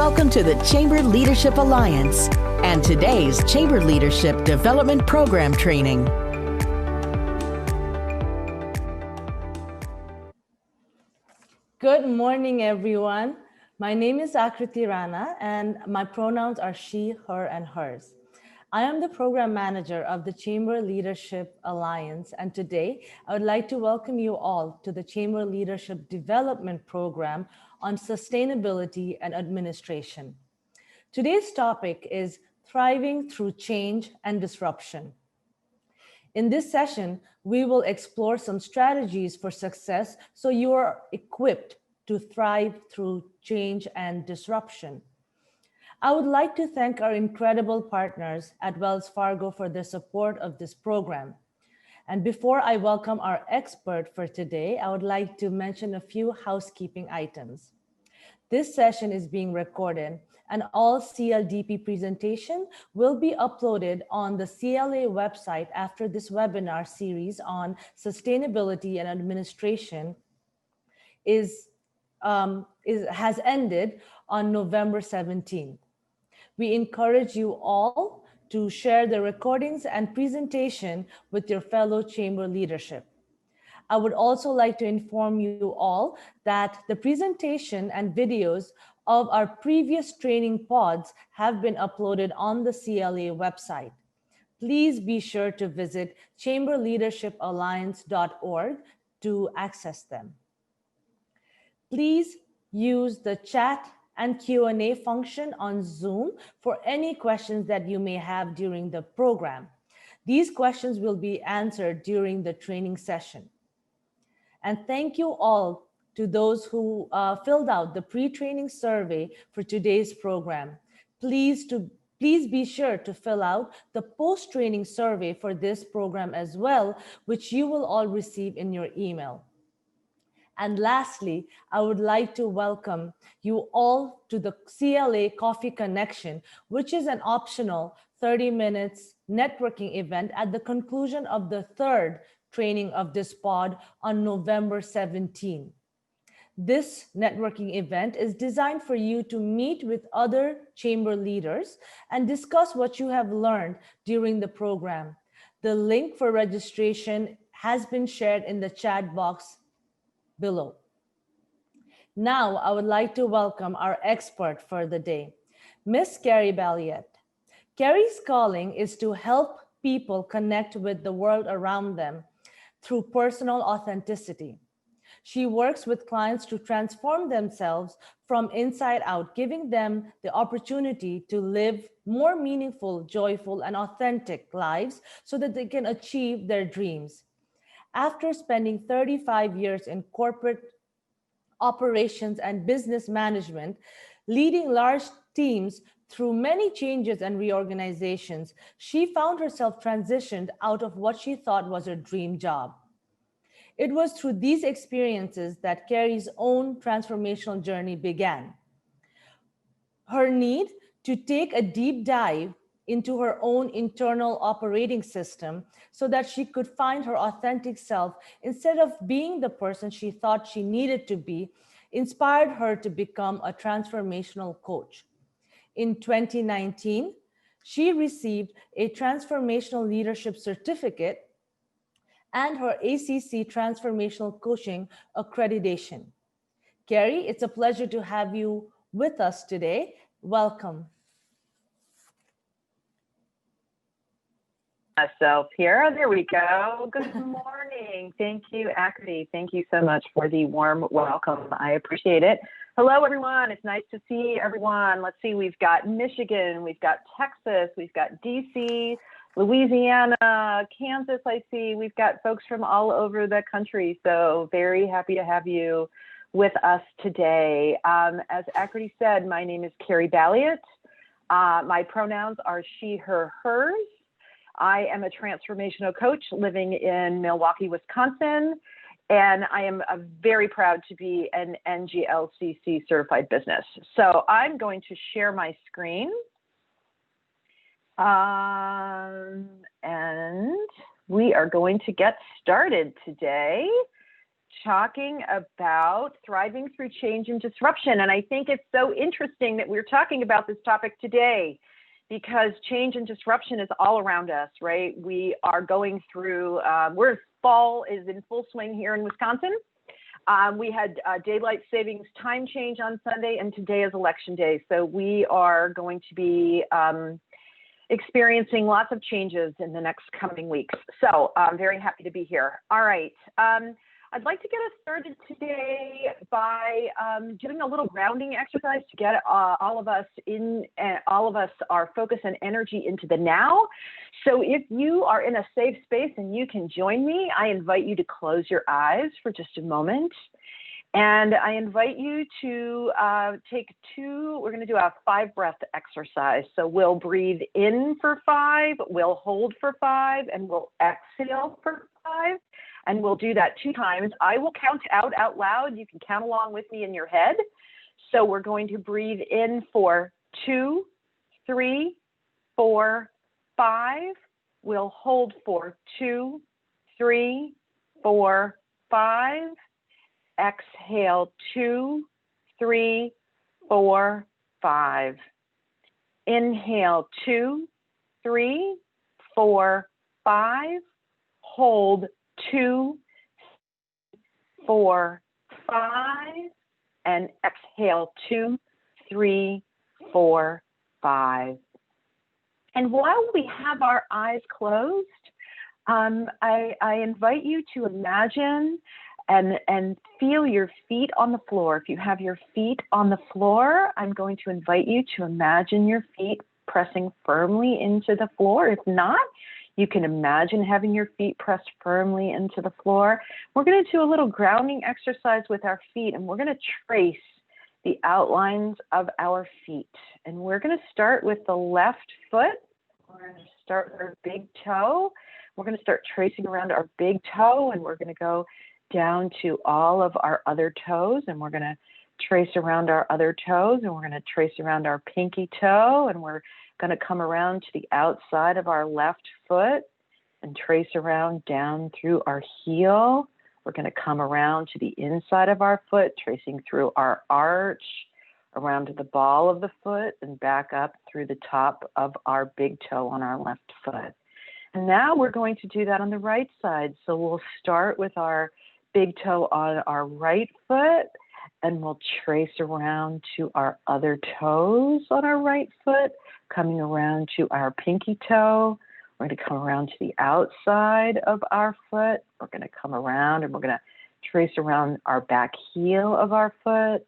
Welcome to the Chamber Leadership Alliance and today's Chamber Leadership Development Program training. Good morning, everyone. My name is Akriti Rana, and my pronouns are she, her, and hers. I am the program manager of the Chamber Leadership Alliance, and today I would like to welcome you all to the Chamber Leadership Development Program on Sustainability and Administration. Today's topic is Thriving Through Change and Disruption. In this session, we will explore some strategies for success so you are equipped to thrive through change and disruption. I would like to thank our incredible partners at Wells Fargo for their support of this program. And before I welcome our expert for today, I would like to mention a few housekeeping items. This session is being recorded, and all CLDP presentation will be uploaded on the CLA website after this webinar series on sustainability and administration has ended on November 17th. We encourage you all to share the recordings and presentation with your fellow chamber leadership. I would also like to inform you all that the presentation and videos of our previous training pods have been uploaded on the CLA website. Please be sure to visit chamberleadershipalliance.org to access them. Please use the chat and Q&A function on Zoom for any questions that you may have during the program. These questions will be answered during the training session. And thank you all to those who filled out the pre-training survey for today's program. Please be sure to fill out the post-training survey for this program as well, which you will all receive in your email. And lastly, I would like to welcome you all to the CLA Coffee Connection, which is an optional 30 minutes networking event at the conclusion of the third training of this pod on November 17. This networking event is designed for you to meet with other chamber leaders and discuss what you have learned during the program. The link for registration has been shared in the chat box below. Now, I would like to welcome our expert for the day, Miss Carrie Balliet. Carrie's calling is to help people connect with the world around them through personal authenticity. She works with clients to transform themselves from inside out, giving them the opportunity to live more meaningful, joyful, and authentic lives so that they can achieve their dreams. After spending 35 years in corporate operations and business management, leading large teams through many changes and reorganizations, she found herself transitioned out of what she thought was her dream job. It was through these experiences that Carrie's own transformational journey began. Her need to take a deep dive into her own internal operating system so that she could find her authentic self instead of being the person she thought she needed to be, inspired her to become a transformational coach. In 2019, she received a transformational leadership certificate and her ACC transformational coaching accreditation. Carrie, it's a pleasure to have you with us today. Welcome. Myself here. There we go. Good morning. Thank you, Akriti. Thank you so much for the warm welcome. I appreciate it. Hello, everyone. It's nice to see everyone. Let's see. We've got Michigan. We've got Texas. We've got DC, Louisiana, Kansas. I see. We've got folks from all over the country. So very happy to have you with us today. As Akriti said, my name is Carrie Balliet. My pronouns are she, her, hers. I am a transformational coach living in Milwaukee, Wisconsin, and I am very proud to be an NGLCC certified business. So I'm going to share my screen. And we are going to get started today. talking about thriving through change and disruption. And I think it's so interesting that we're talking about this topic today because change and disruption is all around us, right? We are going through, fall is in full swing here in Wisconsin. We had daylight savings time change on Sunday, and today is election day. So we are going to be experiencing lots of changes in the next coming weeks. So I'm very happy to be here. All right. I'd like to get us started today by doing a little grounding exercise to get all of us our focus and energy into the now. So if you are in a safe space and you can join me, I invite you to close your eyes for just a moment. And I invite you to we're going to do a 5-breath exercise. So we'll breathe in for 5, we'll hold for 5, and we'll exhale for 5. And we'll do that 2 times. I will count out loud. You can count along with me in your head. So we're going to breathe in for 2, 3, 4, 5. We'll hold for 2, 3, 4, 5. Exhale 2, 3, 4, 5. Inhale 2, 3, 4, 5. Hold 2, 4, 5. And exhale 2, 3, 4, 5. And while we have our eyes closed, I invite you to imagine and feel your feet on the floor. If you have your feet on the floor, I'm going to invite you to imagine your feet pressing firmly into the floor. If not, you can imagine having your feet pressed firmly into the floor. We're going to do a little grounding exercise with our feet, and we're going to trace the outlines of our feet. And we're going to start with the left foot. We're going to start with our big toe. We're going to start tracing around our big toe, and we're going to go down to all of our other toes, and we're going to trace around our other toes, and we're going to trace around our pinky toe, and we're going to come around to the outside of our left foot and trace around down through our heel. We're going to come around to the inside of our foot, tracing through our arch, around to the ball of the foot, and back up through the top of our big toe on our left foot. And now we're going to do that on the right side. So we'll start with our big toe on our right foot, and we'll trace around to our other toes on our right foot, coming around to our pinky toe. We're going to come around to the outside of our foot. We're going to come around and we're going to trace around our back heel of our foot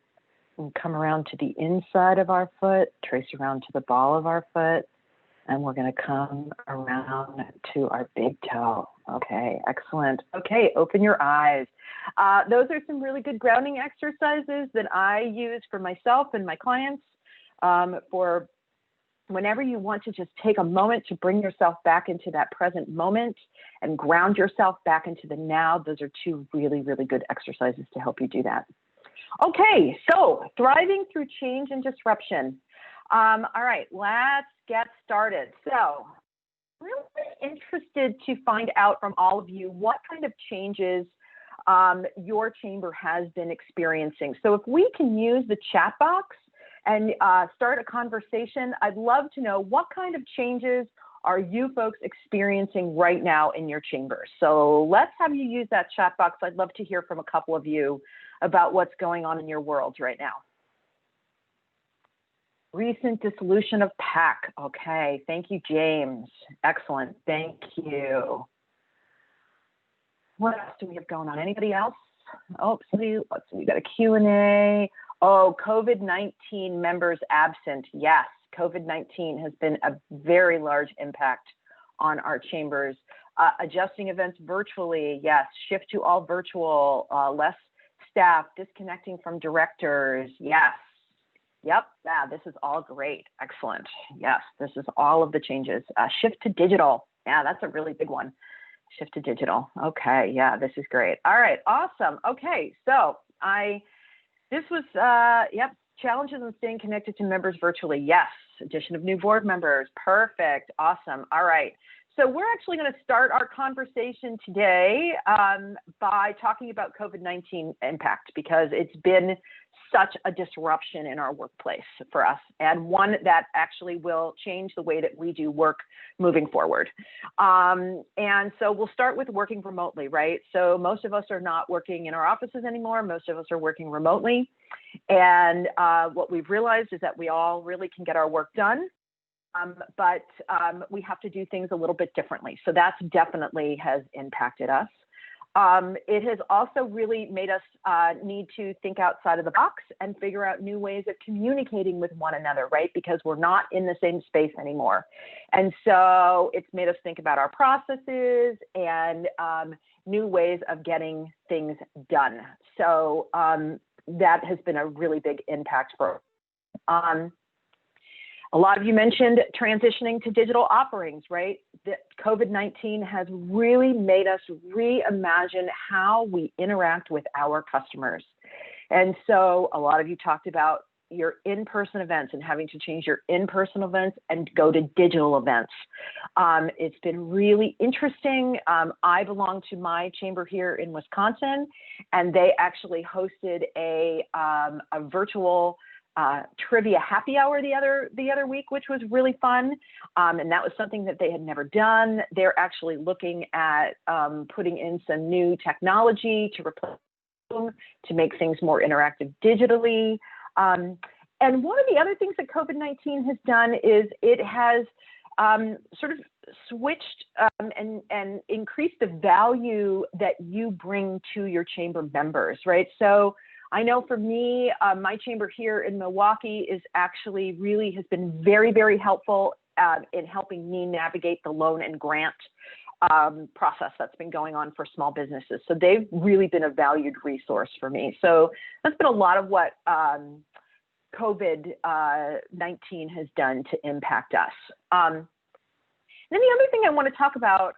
and come around to the inside of our foot, trace around to the ball of our foot, and we're going to come around to our big toe. Okay, excellent. Okay, open your eyes. Those are some really good grounding exercises that I use for myself and my clients for whenever you want to just take a moment to bring yourself back into that present moment and ground yourself back into the now. Those are 2 really, really good exercises to help you do that. Okay, so thriving through change and disruption. All right, let's get started. So really interested to find out from all of you what kind of changes your chamber has been experiencing. So if we can use the chat box and start a conversation, I'd love to know what kind of changes are you folks experiencing right now in your chamber. So let's have you use that chat box. I'd love to hear from a couple of you about what's going on in your worlds right now. Recent dissolution of PAC. Okay, thank you, James. Excellent, thank you. What else do we have going on? Anybody else? Oh, let's see, we got a Q&A. Oh, COVID-19 members absent. Yes, COVID-19 has been a very large impact on our chambers. Adjusting events virtually, yes. Shift to all virtual, less staff, disconnecting from directors, yes. Yep, yeah, this is all great. Excellent. Yes, this is all of the changes. Shift to digital. Yeah, that's a really big one. Shift to digital. Okay, yeah, this is great. All right, awesome. Okay, so this was, yep, challenges in staying connected to members virtually. Yes, addition of new board members. Perfect, awesome. All right, So we're actually going to start our conversation today by talking about COVID-19 impact, because it's been such a disruption in our workplace for us, and one that actually will change the way that we do work moving forward. And so we'll start with working remotely, right? So most of us are not working in our offices anymore. Most of us are working remotely. And what we've realized is that we all really can get our work done. But we have to do things a little bit differently. So that's definitely has impacted us. It has also really made us need to think outside of the box and figure out new ways of communicating with one another, right? Because we're not in the same space anymore. And so it's made us think about our processes and new ways of getting things done. So that has been a really big impact for us. A lot of you mentioned transitioning to digital offerings, right? That COVID-19 has really made us reimagine how we interact with our customers. And so a lot of you talked about your in-person events and having to change your in-person events and go to digital events. It's been really interesting. I belong to my chamber here in Wisconsin, and they actually hosted a virtual trivia happy hour the other week, which was really fun. And that was something that they had never done. They're actually looking at putting in some new technology to replace them, to make things more interactive digitally. And one of the other things that COVID-19 has done is it has sort of switched and increased the value that you bring to your chamber members, right? So I know for me, my chamber here in Milwaukee is actually really has been very, very helpful in helping me navigate the loan and grant process that's been going on for small businesses. So they've really been a valued resource for me. So that's been a lot of what COVID-19 has done to impact us. Then the other thing I want to talk about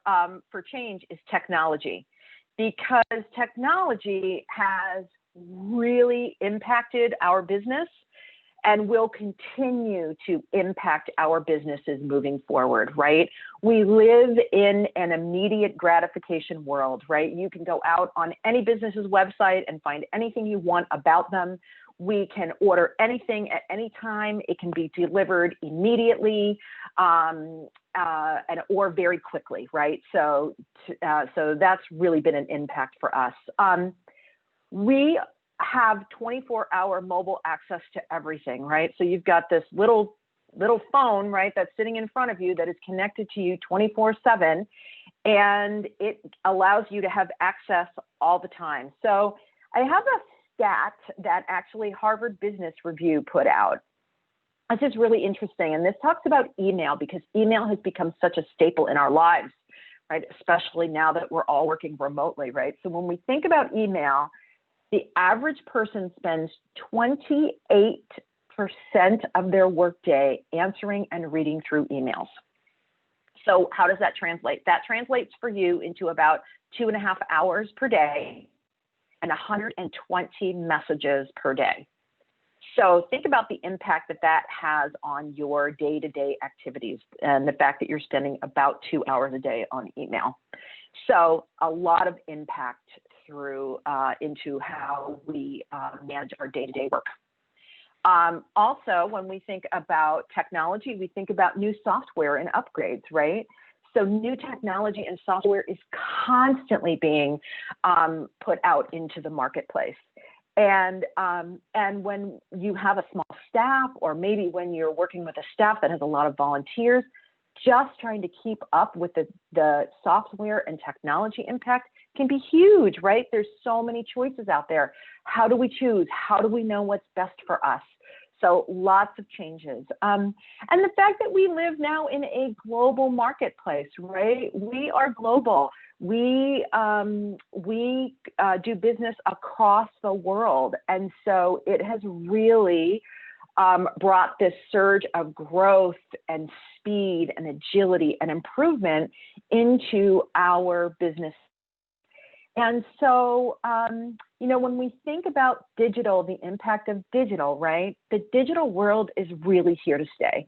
for change is technology, because technology has really impacted our business and will continue to impact our businesses moving forward, right? We live in an immediate gratification world, right? You can go out on any business's website and find anything you want about them. We can order anything at any time. It can be delivered immediately or very quickly, right? So that's really been an impact for us. We have 24-hour mobile access to everything, right? So you've got this little phone, right, that's sitting in front of you that is connected to you 24/7, and it allows you to have access all the time. So I have a stat that actually Harvard Business Review put out. This is really interesting, and this talks about email, because email has become such a staple in our lives, right? Especially now that we're all working remotely, right? So when we think about email, the average person spends 28% of their workday answering and reading through emails. So how does that translate? That translates for you into about 2.5 hours per day and 120 messages per day. So think about the impact that that has on your day-to-day activities, and the fact that you're spending about 2 hours a day on email. So a lot of impact through into how we manage our day-to-day work. Also, when we think about technology, we think about new software and upgrades, right? So new technology and software is constantly being put out into the marketplace. And when you have a small staff, or maybe when you're working with a staff that has a lot of volunteers, just trying to keep up with the software and technology impact can be huge, right? There's so many choices out there. How do we choose? How do we know what's best for us? So lots of changes. And the fact that we live now in a global marketplace, right? We are global. We do business across the world. And so it has really brought this surge of growth and speed and agility and improvement into our business. And so, when we think about digital, the impact of digital, right? The digital world is really here to stay.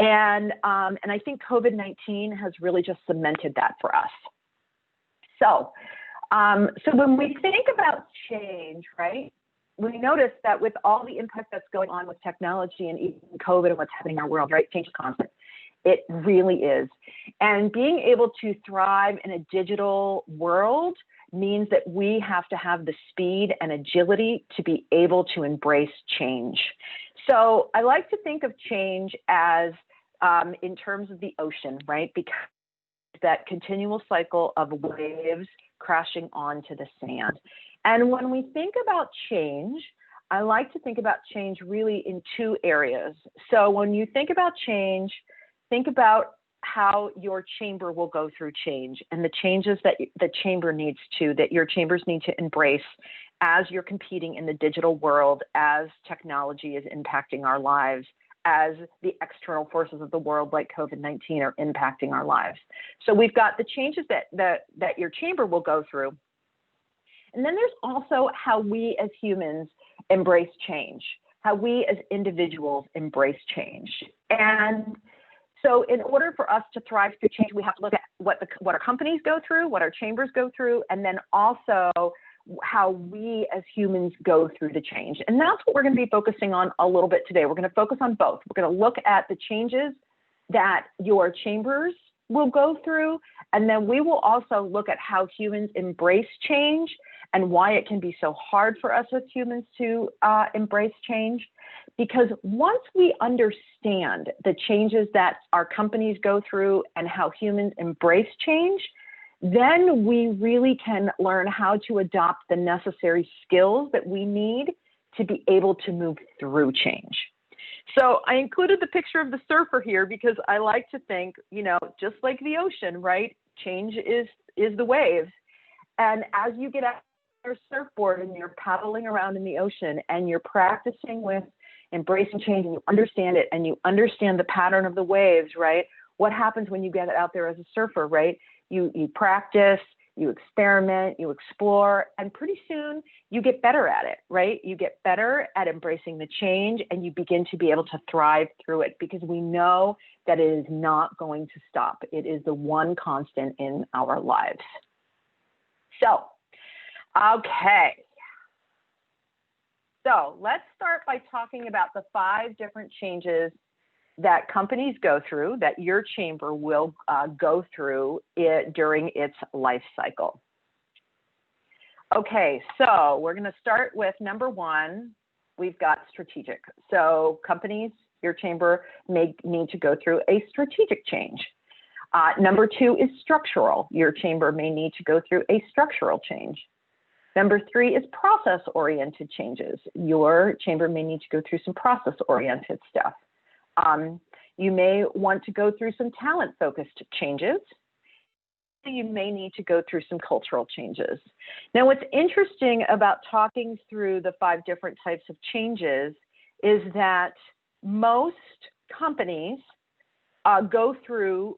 And I think COVID-19 has really just cemented that for us. So when we think about change, right, we notice that with all the impact that's going on with technology and even COVID and what's happening in our world, right, change is constant. It really is. And being able to thrive in a digital world means that we have to have the speed and agility to be able to embrace change. So I like to think of change as in terms of the ocean, right? Because that continual cycle of waves crashing onto the sand. And when we think about change, I like to think about change really in two areas. So when you think about change, think about how your chamber will go through change and the changes that the chamber needs to, that your chambers need to embrace as you're competing in the digital world, as technology is impacting our lives, as the external forces of the world like COVID-19 are impacting our lives. So we've got the changes that your chamber will go through. And then there's also how we as humans embrace change, how we as individuals embrace change. And so in order for us to thrive through change, we have to look at what our companies go through, what our chambers go through, and then also how we as humans go through the change. And that's what we're going to be focusing on a little bit today. We're going to focus on both. We're going to look at the changes that your chambers will go through, and then we will also look at how humans embrace change and why it can be so hard for us as humans to embrace change. Because once we understand the changes that our companies go through and how humans embrace change, then we really can learn how to adopt the necessary skills that we need to be able to move through change. So I included the picture of the surfer here because I like to think, you know, just like the ocean, right? Change is the waves. And as you get out your surfboard and you're paddling around in the ocean and you're practicing with embracing change and you understand it and you understand the pattern of the waves, right? What happens when you get out there as a surfer, right? You practice, you experiment, you explore, and pretty soon you get better at it, right? You get better at embracing the change and you begin to be able to thrive through it because we know that it is not going to stop. It is the one constant in our lives. So, okay. So let's start by talking about the 5 different changes that companies go through, that your chamber will go through during its life cycle. Okay, so we're going to start with number 1. We've got strategic. So companies, your chamber may need to go through a strategic change. Number 2 is structural. Your chamber may need to go through a structural change. Number 3 is process-oriented changes. Your chamber may need to go through some process-oriented stuff. You may want to go through some talent-focused changes. You may need to go through some cultural changes. Now, what's interesting about talking through the 5 different types of changes is that most companies go through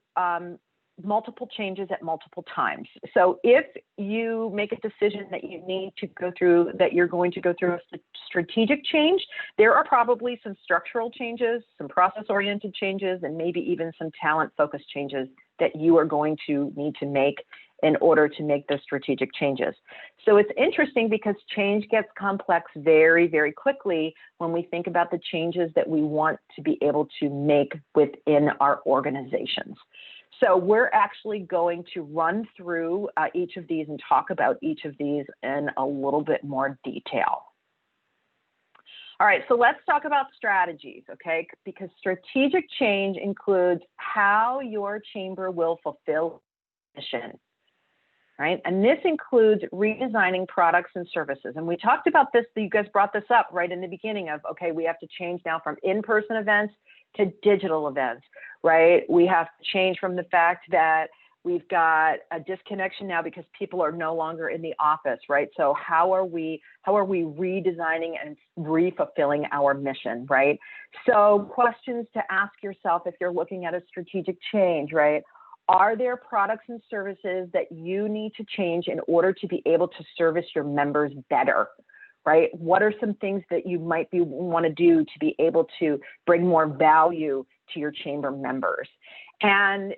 multiple changes at multiple times. So if you make a decision that you need to go through, that you're going to go through a strategic change, there are probably some structural changes, some process-oriented changes, and maybe even some talent-focused changes that you are going to need to make in order to make those strategic changes. So it's interesting because change gets complex very, very quickly when we think about the changes that we want to be able to make within our organizations. So we're actually going to run through each of these and talk about each of these in a little bit more detail. All right, so let's talk about strategies, okay? Because strategic change includes how your chamber will fulfill mission, right? And this includes redesigning products and services. And we talked about this, you guys brought this up right in the beginning of, okay, we have to change now from in-person events to digital events, right? We have to change from the fact that we've got a disconnection now because people are no longer in the office, right? So how are we redesigning and refulfilling our mission, right? So questions to ask yourself if you're looking at a strategic change, right? Are there products and services that you need to change in order to be able to service your members better? Right? What are some things that you might want to do to be able to bring more value to your chamber members. And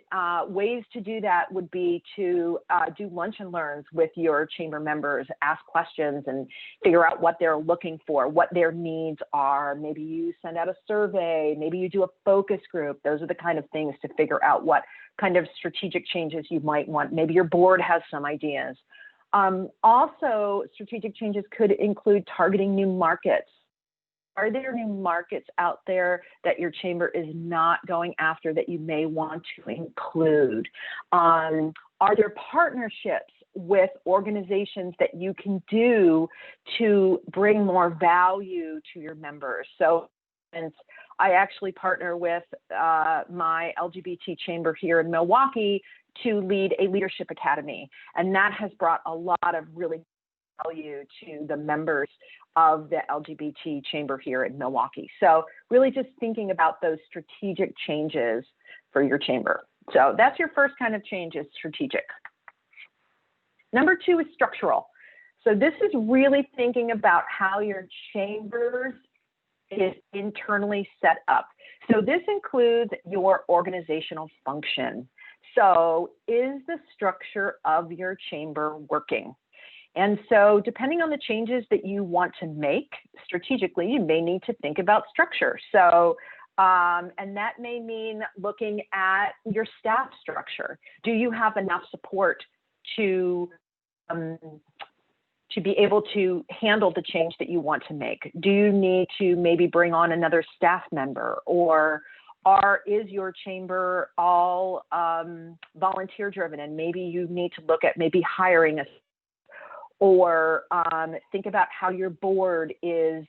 ways to do that would be to do lunch and learns with your chamber members, ask questions and figure out what they're looking for, what their needs are. Maybe you send out a survey, maybe you do a focus group. Those are the kind of things to figure out what kind of strategic changes you might want. Maybe your board has some ideas. Also, strategic changes could include targeting new markets. Are there new markets out there that your chamber is not going after that you may want to include? Are there partnerships with organizations that you can do to bring more value to your members? So, and I actually partner with my LGBT chamber here in Milwaukee to lead a leadership academy, and that has brought a lot of really value to the members of the LGBT chamber here in Milwaukee. So really just thinking about those strategic changes for your chamber. So that's your first kind of change, is strategic. Number 2 is structural. So this is really thinking about how your chambers is internally set up. So this includes your organizational function. So is the structure of your chamber working? And so depending on the changes that you want to make strategically, you may need to think about structure. So, and that may mean looking at your staff structure. Do you have enough support to be able to handle the change that you want to make? Do you need to maybe bring on another staff member, or is your chamber all volunteer driven, and maybe you need to look at maybe hiring a, or think about how your board is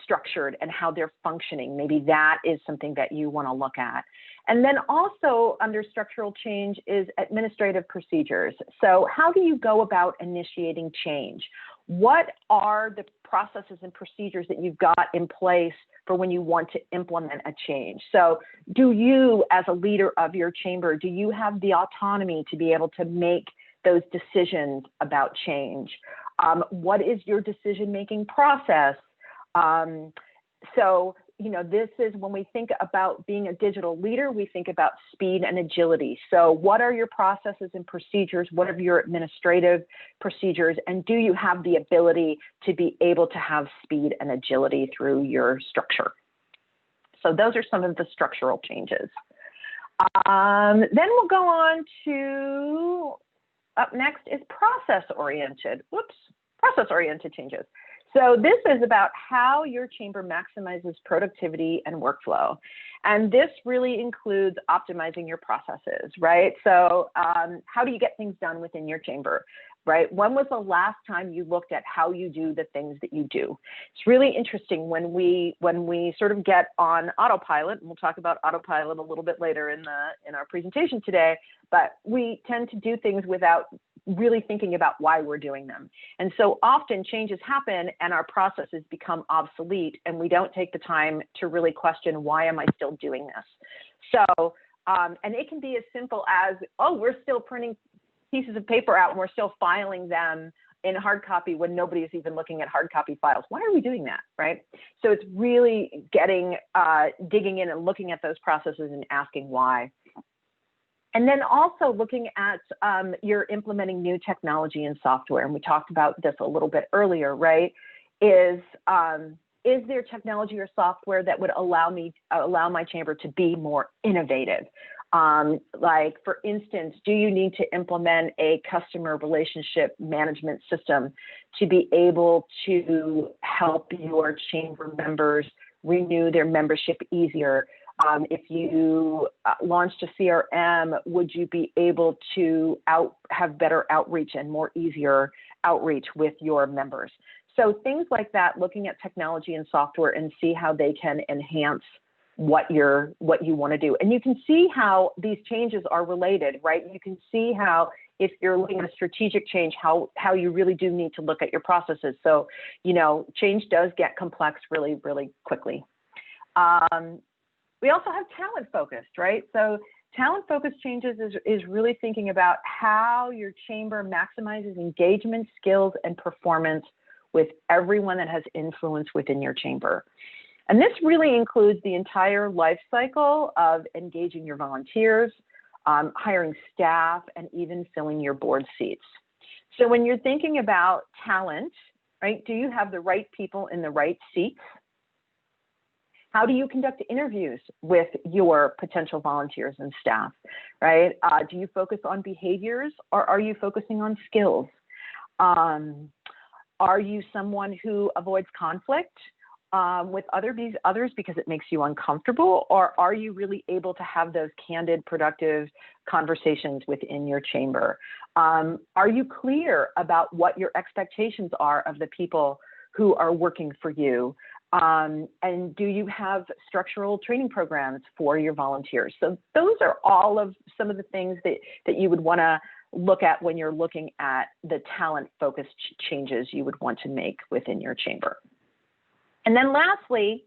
structured and how they're functioning. Maybe that is something that you want to look at. And then also under structural change is administrative procedures. So how do you go about initiating change? What are the processes and procedures that you've got in place for when you want to implement a change? So do you, as a leader of your chamber, do you have the autonomy to be able to make those decisions about change? What is your decision-making process? So, you know, this is when we think about being a digital leader, we think about speed and agility. So what are your processes and procedures? What are your administrative procedures? And do you have the ability to be able to have speed and agility through your structure? So those are some of the structural changes. Then we'll go on to, up next is process-oriented. Process-oriented changes. So this is about how your chamber maximizes productivity and workflow. And this really includes optimizing your processes, right? So how do you get things done within your chamber, right? When was the last time you looked at how you do the things that you do? It's really interesting when we sort of get on autopilot, and we'll talk about autopilot a little bit later in our presentation today, but we tend to do things without really thinking about why we're doing them. And so often changes happen and our processes become obsolete, and we don't take the time to really question, why am I still doing this? So, and it can be as simple as, oh, we're still printing pieces of paper out and we're still filing them in hard copy when nobody is even looking at hard copy files. Why are we doing that, right? So it's really getting, digging in and looking at those processes and asking why. And then also looking at you're implementing new technology and software, and we talked about this a little bit earlier, right? Is there technology or software that would allow my chamber to be more innovative? Like, for instance, do you need to implement a customer relationship management system to be able to help your chamber members renew their membership easier? If you launched a CRM, would you be able to have better outreach and more easier outreach with your members? So things like that, looking at technology and software and see how they can enhance what you want to do. And you can see how these changes are related, right? You can see how, if you're looking at a strategic change, how you really do need to look at your processes. So, you know, change does get complex really, really quickly. We also have talent focused, right? So talent focused changes is really thinking about how your chamber maximizes engagement, skills, and performance with everyone that has influence within your chamber. And this really includes the entire life cycle of engaging your volunteers, hiring staff, and even filling your board seats. So when you're thinking about talent, right, do you have the right people in the right seats? How do you conduct interviews with your potential volunteers and staff, right? Do you focus on behaviors or are you focusing on skills? Are you someone who avoids conflict with others because it makes you uncomfortable? Or are you really able to have those candid, productive conversations within your chamber? Are you clear about what your expectations are of the people who are working for you? And do you have structural training programs for your volunteers? So those are all of some of the things that you would want to look at when you're looking at the talent-focused changes you would want to make within your chamber. And then lastly,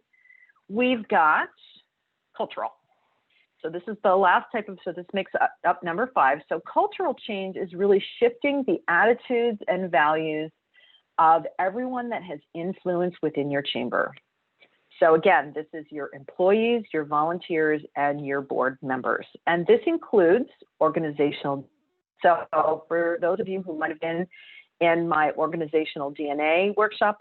we've got cultural. So this is the last type of, so this makes up number 5. So cultural change is really shifting the attitudes and values of everyone that has influence within your chamber. So again, this is your employees, your volunteers, and your board members. And this includes organizational. So for those of you who might have been in my organizational DNA workshop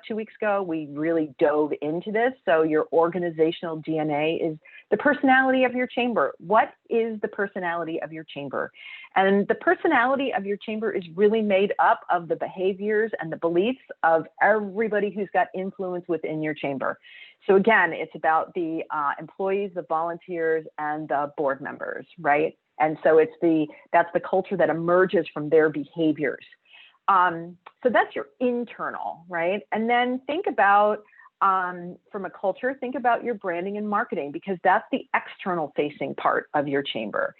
2 weeks ago, we really dove into this. So your organizational DNA is the personality of your chamber. What is the personality of your chamber? And the personality of your chamber is really made up of the behaviors and the beliefs of everybody who's got influence within your chamber. So again, it's about the employees, the volunteers, and the board members, right? And so that's the culture that emerges from their behaviors. So that's your internal, right? And then think about, from a culture, think about your branding and marketing, because that's the external facing part of your chamber.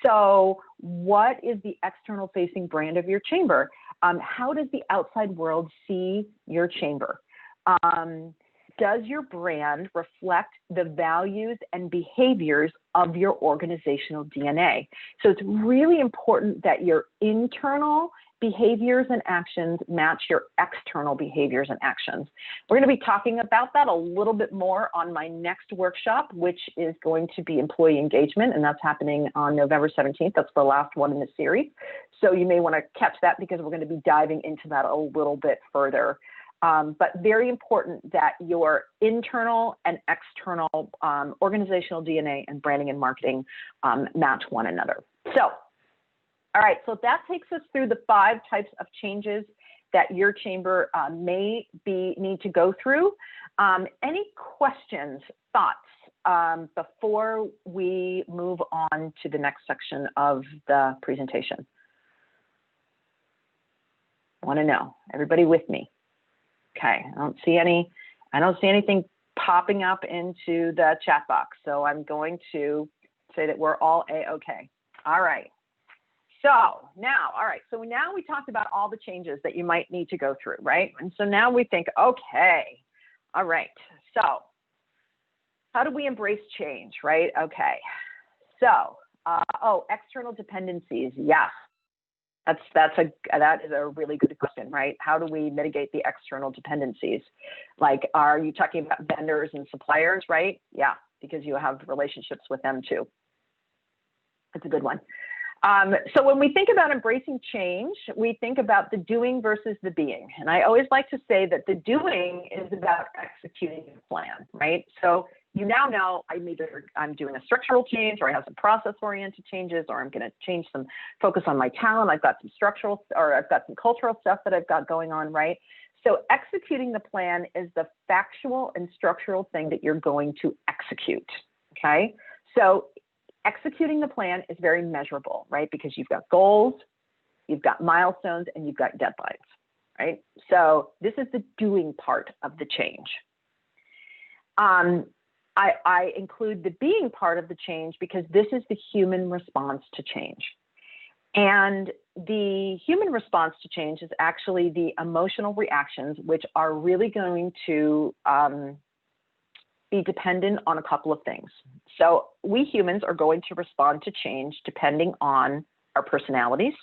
So what is the external facing brand of your chamber? How does the outside world see your chamber? Does your brand reflect the values and behaviors of your organizational DNA? So it's really important that your internal behaviors and actions match your external behaviors and actions. We're going to be talking about that a little bit more on my next workshop, which is going to be employee engagement, and that's happening on November 17th. That's the last one in the series. So you may want to catch that because we're going to be diving into that a little bit further. But very important that your internal and external organizational DNA and branding and marketing match one another. So, all right, so that takes us through the 5 types of changes that your chamber may need to go through. Any questions, thoughts before we move on to the next section of the presentation? Want to know, everybody with me? Okay, I don't see anything popping up into the chat box. So I'm going to say that we're all A-okay. All right. So now we talked about all the changes that you might need to go through, right? And so now we think, okay, all right. So how do we embrace change, right? Okay. So, external dependencies. Yes. That is a really good question, right? How do we mitigate the external dependencies? Like, are you talking about vendors and suppliers, right? Yeah, because you have relationships with them too. That's a good one. So when we think about embracing change, we think about the doing versus the being. And I always like to say that the doing is about executing the plan, right? So you now know I'm doing a structural change, or I have some process-oriented changes, or I'm going to focus on my talent. I've got some structural, or I've got some cultural stuff that I've got going on, right? So executing the plan is the factual and structural thing that you're going to execute, okay? So executing the plan is very measurable, right? Because you've got goals, you've got milestones, and you've got deadlines, right? So this is the doing part of the change. I include the being part of the change because this is the human response to change. And the human response to change is actually the emotional reactions, which are really going to be dependent on a couple of things. So we humans are going to respond to change depending on our personalities.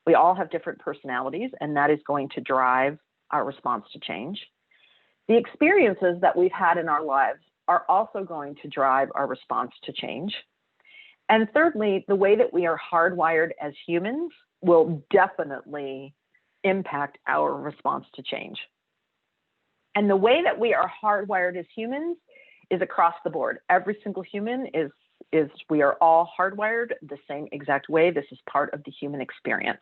We all have different personalities, and that is going to drive our response to change. The experiences that we've had in our lives are also going to drive our response to change. And thirdly, the way that we are hardwired as humans will definitely impact our response to change. And the way that we are hardwired as humans is across the board. Every single human is we are all hardwired the same exact way. This is part of the human experience.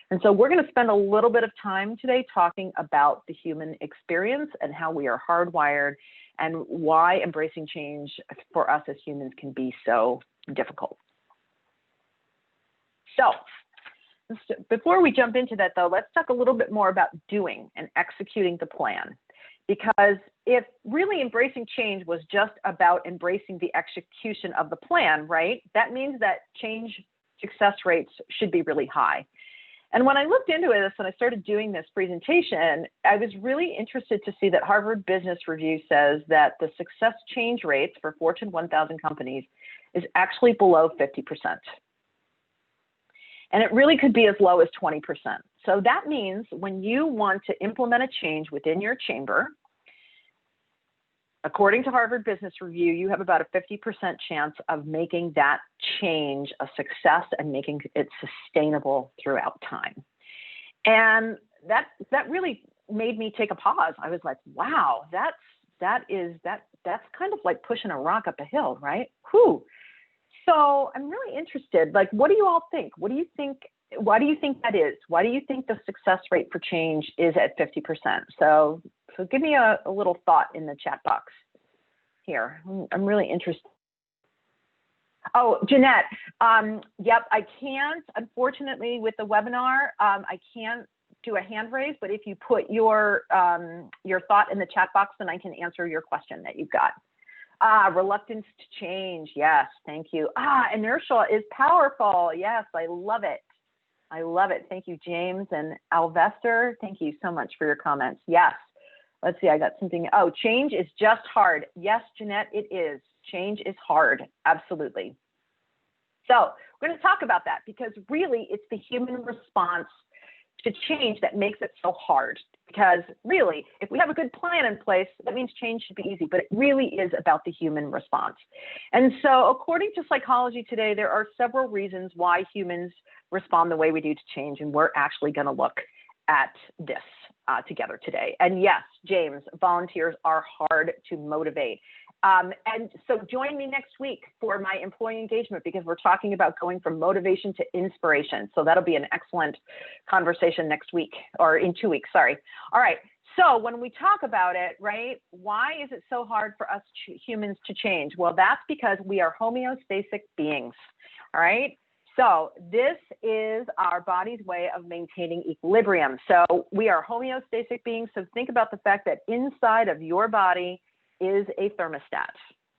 And so we're going to spend a little bit of time today talking about the human experience and how we are hardwired and why embracing change for us as humans can be so difficult. So before we jump into that though, let's talk a little bit more about doing and executing the plan. Because if really embracing change was just about embracing the execution of the plan, right, that means that change success rates should be really high. And when I looked into this and I started doing this presentation, I was really interested to see that Harvard Business Review says that the success change rates for Fortune 1000 companies is actually below 50%. And it really could be as low as 20%. So that means when you want to implement a change within your chamber, according to Harvard Business Review, you have about a 50% chance of making that change a success and making it sustainable throughout time. And that really made me take a pause. I was like, wow, that's kind of like pushing a rock up a hill, right? Whew. So I'm really interested, like, what do you all think? What do you think? Why do you think that is? Why do you think the success rate for change is at 50%? So give me a little thought in the chat box here. I'm really interested. Oh, Jeanette, yep, I can't, unfortunately, with the webinar, I can't do a hand raise, but if you put your thought in the chat box, then I can answer your question that you've got. Reluctance to change. Yes, thank you. Inertia is powerful. Yes, I love it. I love it. Thank you, James and Alvester. Thank you so much for your comments. Yes. Let's see, I got something. Oh, change is just hard. Yes, Jeanette, it is. Change is hard. Absolutely. So we're going to talk about that because really it's the human response to change that makes it so hard. Because really, if we have a good plan in place, that means change should be easy, but it really is about the human response. And so according to Psychology Today, there are several reasons why humans respond the way we do to change, and we're actually going to look at this together today. And yes, James, volunteers are hard to motivate. And so join me next week for my employee engagement because we're talking about going from motivation to inspiration. So that'll be an excellent conversation next week or in 2 weeks, sorry. All right, so when we talk about it, right, why is it so hard for us humans to change? Well, that's because we are homeostatic beings, all right? So this is our body's way of maintaining equilibrium. So we are homeostatic beings. So think about the fact that inside of your body is a thermostat,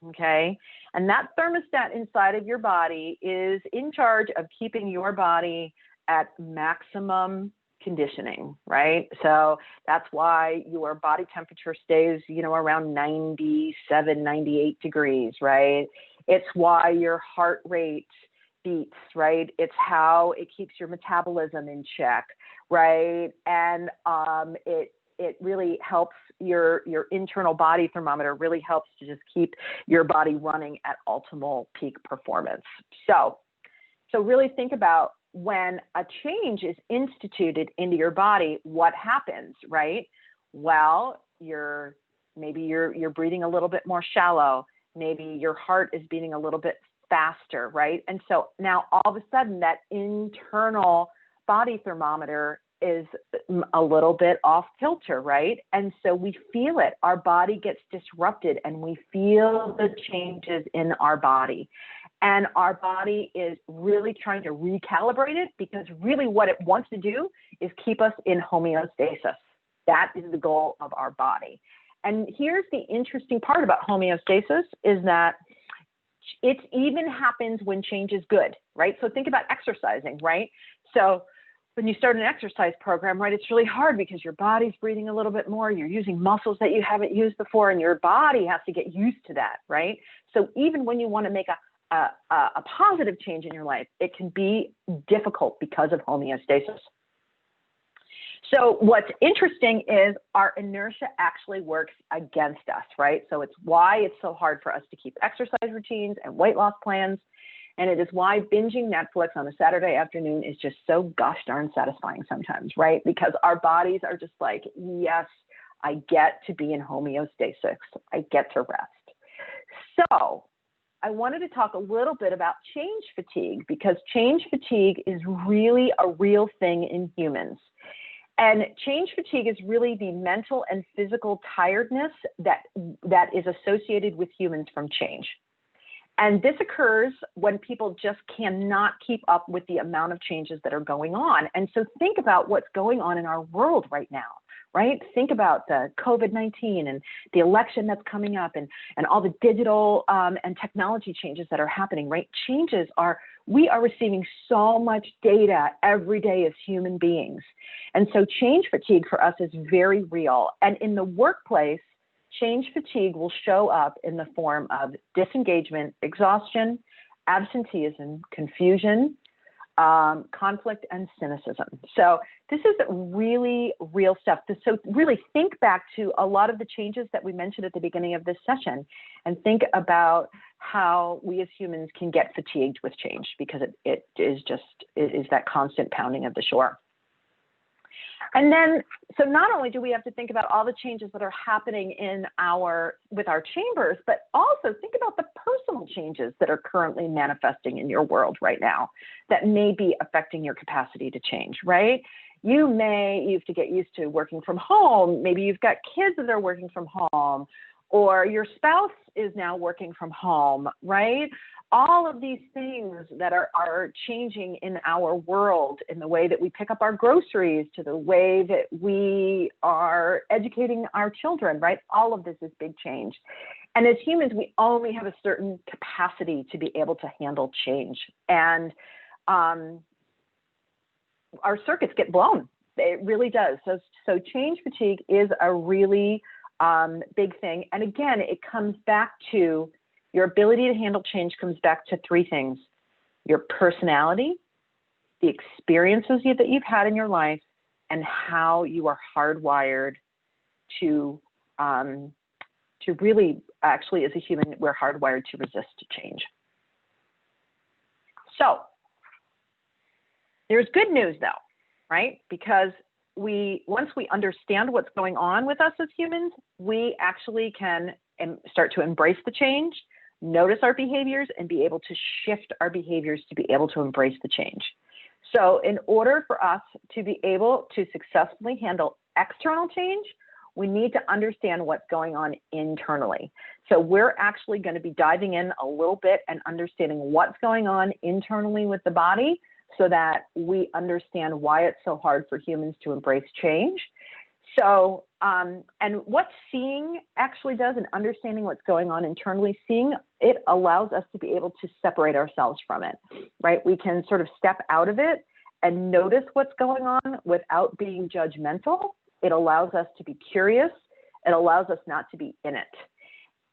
okay? And that thermostat inside of your body is in charge of keeping your body at maximum conditioning, right? So that's why your body temperature stays, around 97, 98 degrees, right? It's why your heart rate beats, right? It's how it keeps your metabolism in check, right? And it really helps your internal body thermometer really helps to just keep your body running at optimal peak performance. So really think about when a change is instituted into your body, what happens, right? Well, maybe you're breathing a little bit more shallow. Maybe your heart is beating a little bit faster, right? And so now all of a sudden that internal body thermometer is a little bit off kilter, right? And so we feel it. Our body gets disrupted and we feel the changes in our body. And our body is really trying to recalibrate it because really what it wants to do is keep us in homeostasis. That is the goal of our body. And here's the interesting part about homeostasis is that it even happens when change is good, right? So think about exercising, right? So when you start an exercise program, right, it's really hard because your body's breathing a little bit more, you're using muscles that you haven't used before, and your body has to get used to that, right? So even when you want to make a positive change in your life, it can be difficult because of homeostasis. So what's interesting is our inertia actually works against us, right? So it's why it's so hard for us to keep exercise routines and weight loss plans. And it is why binging Netflix on a Saturday afternoon is just so gosh darn satisfying sometimes, right? Because our bodies are just like, yes, I get to be in homeostasis. I get to rest. So I wanted to talk a little bit about change fatigue, because change fatigue is really a real thing in humans. And change fatigue is really the mental and physical tiredness that is associated with humans from change. And this occurs when people just cannot keep up with the amount of changes that are going on. And so think about what's going on in our world right now, right? Think about the COVID-19 and the election that's coming up, and all the digital and technology changes that are happening, right? We are receiving so much data every day as human beings. And so change fatigue for us is very real. And in the workplace, change fatigue will show up in the form of disengagement, exhaustion, absenteeism, confusion, conflict, and cynicism. So this is really real stuff. So really think back to a lot of the changes that we mentioned at the beginning of this session, and think about how we as humans can get fatigued with change, because it is that constant pounding of the shore. And then, so not only do we have to think about all the changes that are happening with our chambers, but also think about the personal changes that are currently manifesting in your world right now that may be affecting your capacity to change, right? You have to get used to working from home. Maybe you've got kids that are working from home, or your spouse is now working from home, right? All of these things that are changing in our world, in the way that we pick up our groceries, to the way that we are educating our children, right? All of this is big change. And as humans, we only have a certain capacity to be able to handle change. And our circuits get blown. It really does. So change fatigue is a really big thing. And again, it comes back to your ability to handle change comes back to three things: your personality, the experiences that you've had in your life, and how you are hardwired to really, actually, as a human, we're hardwired to resist change. So there's good news though, right? Because once we understand what's going on with us as humans, we actually can start to embrace the change, notice our behaviors, and be able to shift our behaviors to be able to embrace the change. So in order for us to be able to successfully handle external change, we need to understand what's going on internally. So we're actually going to be diving in a little bit and understanding what's going on internally with the body, so that we understand why it's so hard for humans to embrace change. So, and what seeing actually does, and understanding what's going on internally, seeing it allows us to be able to separate ourselves from it, right? We can sort of step out of it and notice what's going on without being judgmental. It allows us to be curious. It allows us not to be in it.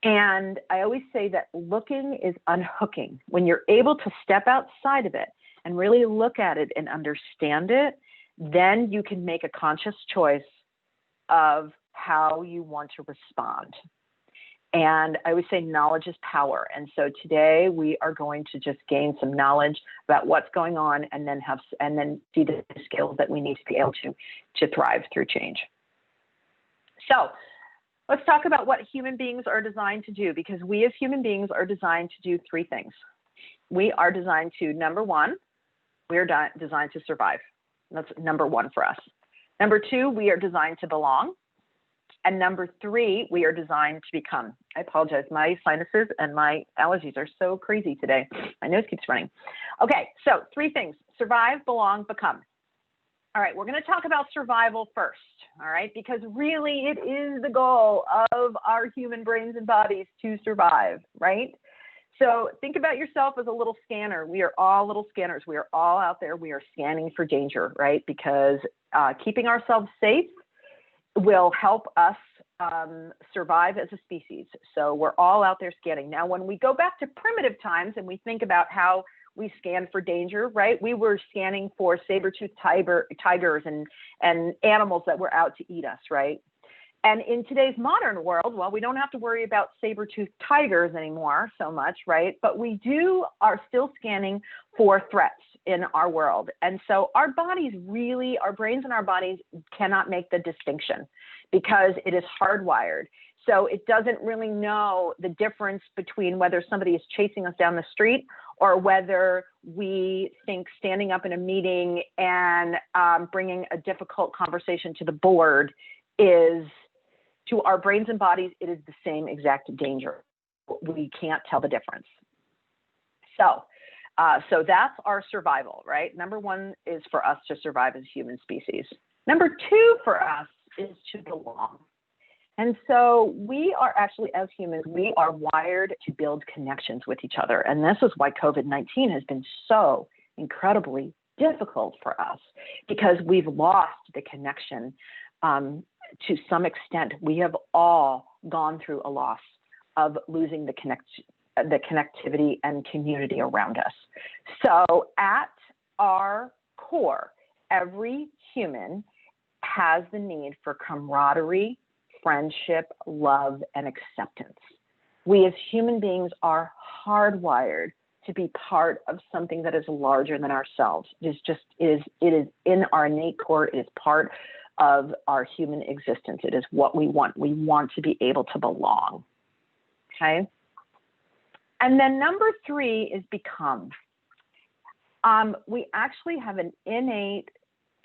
And I always say that looking is unhooking. When you're able to step outside of it and really look at it and understand it, then you can make a conscious choice of how you want to respond. And I would say knowledge is power. And so today we are going to just gain some knowledge about what's going on, and then see the skills that we need to be able to thrive through change. So let's talk about what human beings are designed to do, because we as human beings are designed to do three things. We are designed to, number one, we are designed to survive. That's number one for us. Number two, we are designed to belong. And number three, we are designed to become. I apologize. My sinuses and my allergies are so crazy today. My nose keeps running. Okay, so three things: survive, belong, become. All right, we're going to talk about survival first, all right? Because really it is the goal of our human brains and bodies to survive, right? So think about yourself as a little scanner. We are all little scanners. We are all out there. We are scanning for danger, right? Because keeping ourselves safe will help us survive as a species. So we're all out there scanning. Now, when we go back to primitive times and we think about how we scanned for danger, right? We were scanning for saber-toothed tigers and animals that were out to eat us, right? And in today's modern world, well, we don't have to worry about saber-toothed tigers anymore so much, right? But we are still scanning for threats in our world. And so our brains and our bodies cannot make the distinction because it is hardwired. So it doesn't really know the difference between whether somebody is chasing us down the street or whether we think standing up in a meeting and bringing a difficult conversation to the board is, to our brains and bodies, it is the same exact danger. We can't tell the difference. So that's our survival, right? Number one is for us to survive as a human species. Number two for us is to belong. And so we are actually, as humans, we are wired to build connections with each other. And this is why COVID-19 has been so incredibly difficult for us, because we've lost the connection to some extent. We have all gone through a loss of losing the connectivity and community around us. So at our core, every human has the need for camaraderie, friendship, love, and acceptance. We as human beings are hardwired to be part of something that is larger than ourselves. It is in our innate core. It is part of our human existence. It is what we want. We want to be able to belong. Okay. And then number three is become. We actually have an innate,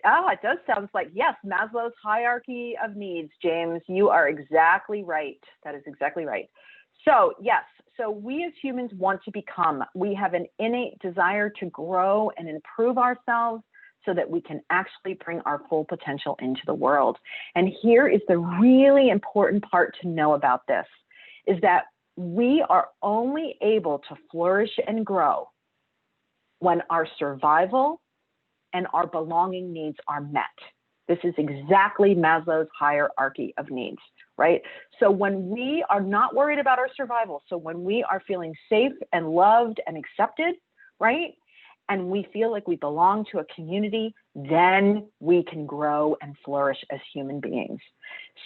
it does sound like, yes, Maslow's hierarchy of needs, James, you are exactly right. That is exactly right. So yes, so we as humans want to become. We have an innate desire to grow and improve ourselves so that we can actually bring our full potential into the world. And here is the really important part to know about this, is that we are only able to flourish and grow when our survival and our belonging needs are met. This is exactly Maslow's hierarchy of needs, right? So when we are not worried about our survival, so when we are feeling safe and loved and accepted, right? And we feel like we belong to a community, then we can grow and flourish as human beings.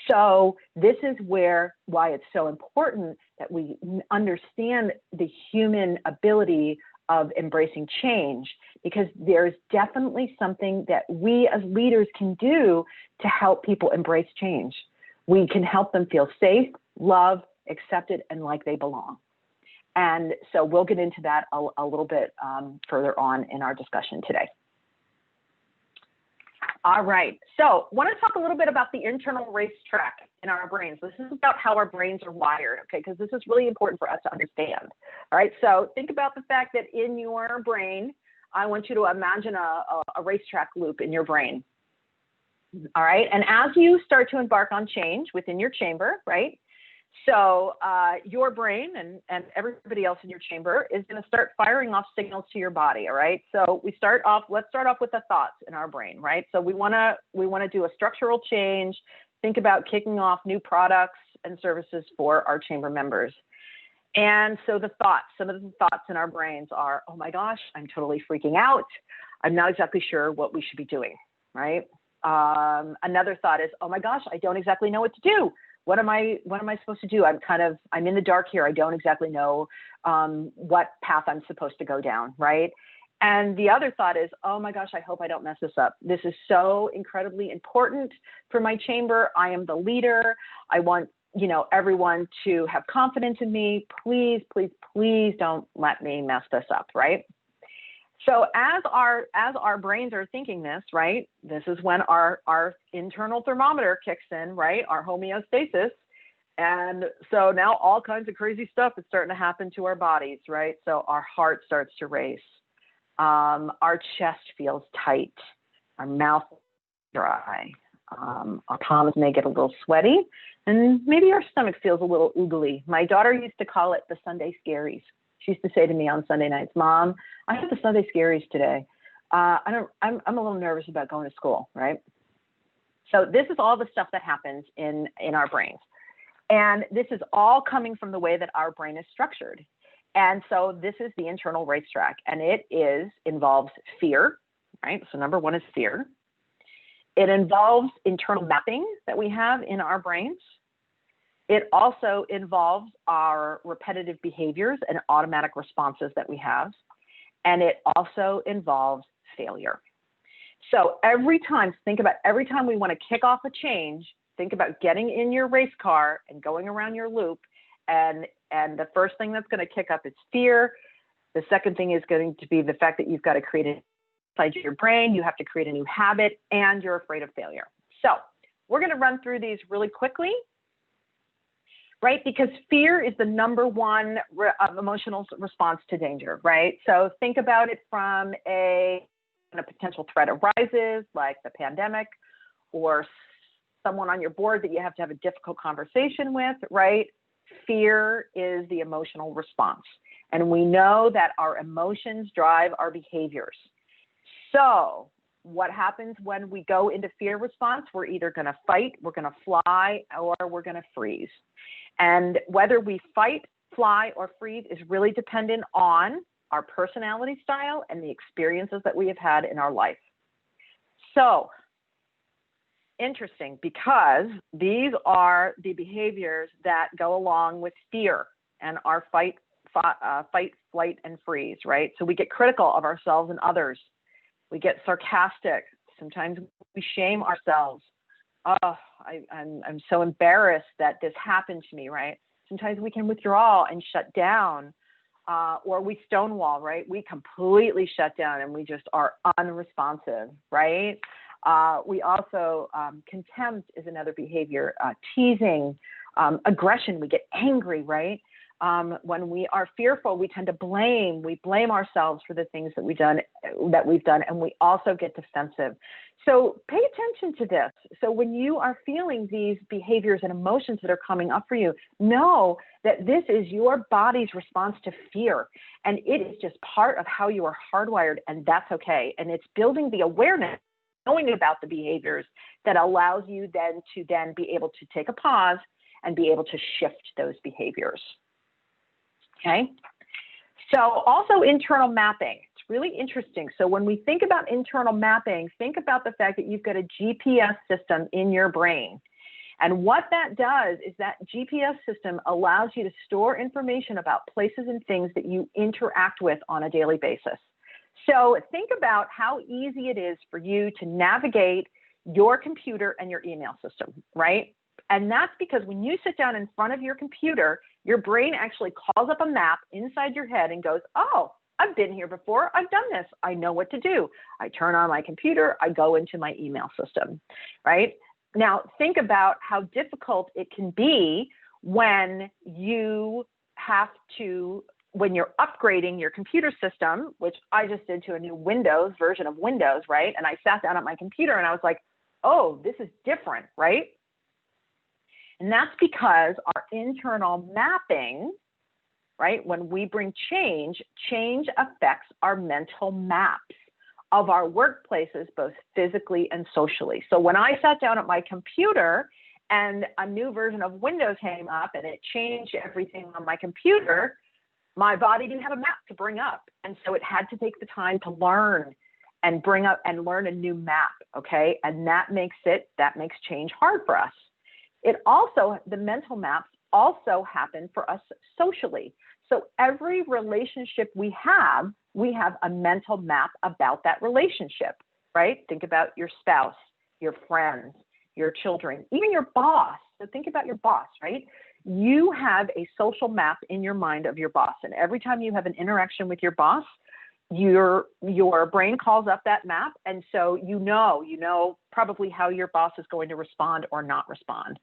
So this is why it's so important that we understand the human ability of embracing change, because there's definitely something that we as leaders can do to help people embrace change. We can help them feel safe, loved, accepted, and like they belong. And so we'll get into that a little bit further on in our discussion today. All right, so I want to talk a little bit about the internal racetrack in our brains. This is about how our brains are wired, okay, because this is really important for us to understand. All right, so think about the fact that in your brain, I want you to imagine a racetrack loop in your brain. All right, and as you start to embark on change within your chamber, right, so your brain and everybody else in your chamber is going to start firing off signals to your body. All right. So let's start off with the thoughts in our brain, right? So we want to do a structural change, think about kicking off new products and services for our chamber members. And so some of the thoughts in our brains are, oh my gosh, I'm totally freaking out. I'm not exactly sure what we should be doing, right? Another thought is, oh my gosh, I don't exactly know what to do. What am I supposed to do? I'm in the dark here. I don't exactly know what path I'm supposed to go down, right? And the other thought is, oh my gosh, I hope I don't mess this up. This is so incredibly important for my chamber. I am the leader. I want, everyone to have confidence in me. Please, please, please don't let me mess this up, right? So as our brains are thinking this, right, this is when our internal thermometer kicks in, right, our homeostasis. And so now all kinds of crazy stuff is starting to happen to our bodies, right? So our heart starts to race. Our chest feels tight. Our mouth dry. Our palms may get a little sweaty. And maybe our stomach feels a little oogly. My daughter used to call it the Sunday scaries. She used to say to me on Sunday nights, Mom, I have the Sunday scaries today. I'm a little nervous about going to school, right? So this is all the stuff that happens in our brains. And this is all coming from the way that our brain is structured. And so this is the internal racetrack, and it involves fear, right? So number one is fear. It involves internal mapping that we have in our brains. It also involves our repetitive behaviors and automatic responses that we have. And it also involves failure. So every time we want to kick off a change, think about getting in your race car and going around your loop. And the first thing that's going to kick up is fear. The second thing is going to be the fact that you've got to create it inside your brain. You have to create a new habit, and you're afraid of failure. So we're going to run through these really quickly, right? Because fear is the number one emotional response to danger, right? So think about it from when a potential threat arises, like the pandemic, or someone on your board that you have to have a difficult conversation with, right? Fear is the emotional response. And we know that our emotions drive our behaviors. So what happens when we go into fear response? We're either going to fight, we're going to fly, or we're going to freeze. And whether we fight, fly, or freeze is really dependent on our personality style and the experiences that we have had in our life. So interesting, because these are the behaviors that go along with fear and our fight, flight, and freeze, right? So we get critical of ourselves and others. We get sarcastic. Sometimes we shame ourselves. Oh, I'm so embarrassed that this happened to me, right? Sometimes we can withdraw and shut down, or we stonewall, right? We completely shut down and we just are unresponsive, right? We also, contempt is another behavior, teasing, aggression, we get angry, right? When we are fearful, we tend to blame. We blame ourselves for the things that we've done, and we also get defensive. So pay attention to this. So when you are feeling these behaviors and emotions that are coming up for you, know that this is your body's response to fear, and it is just part of how you are hardwired, and that's okay. And it's building the awareness, knowing about the behaviors, that allows you then to be able to take a pause and be able to shift those behaviors. Okay. So also internal mapping. It's really interesting. So when we think about internal mapping, think about the fact that you've got a GPS system in your brain. And what that does is that GPS system allows you to store information about places and things that you interact with on a daily basis. So think about how easy it is for you to navigate your computer and your email system, right? And that's because when you sit down in front of your computer, your brain actually calls up a map inside your head and goes, oh, I've been here before. I've done this. I know what to do. I turn on my computer. I go into my email system, right? Now, think about how difficult it can be when you have to, when you're upgrading your computer system, which I just did to a new Windows version of Windows, right? And I sat down at my computer and I was like, oh, this is different, right? And that's because our internal mapping, right? When we bring change affects our mental maps of our workplaces, both physically and socially. So when I sat down at my computer and a new version of Windows came up and it changed everything on my computer, my body didn't have a map to bring up. And so it had to take the time to learn and bring up and learn a new map, okay? And that makes change hard for us. The mental maps also happen for us socially. So every relationship we have a mental map about that relationship, right? Think about your spouse, your friends, your children, even your boss. So think about your boss, right? You have a social map in your mind of your boss. And every time you have an interaction with your boss, your brain calls up that map. And so you know probably how your boss is going to respond or not respond.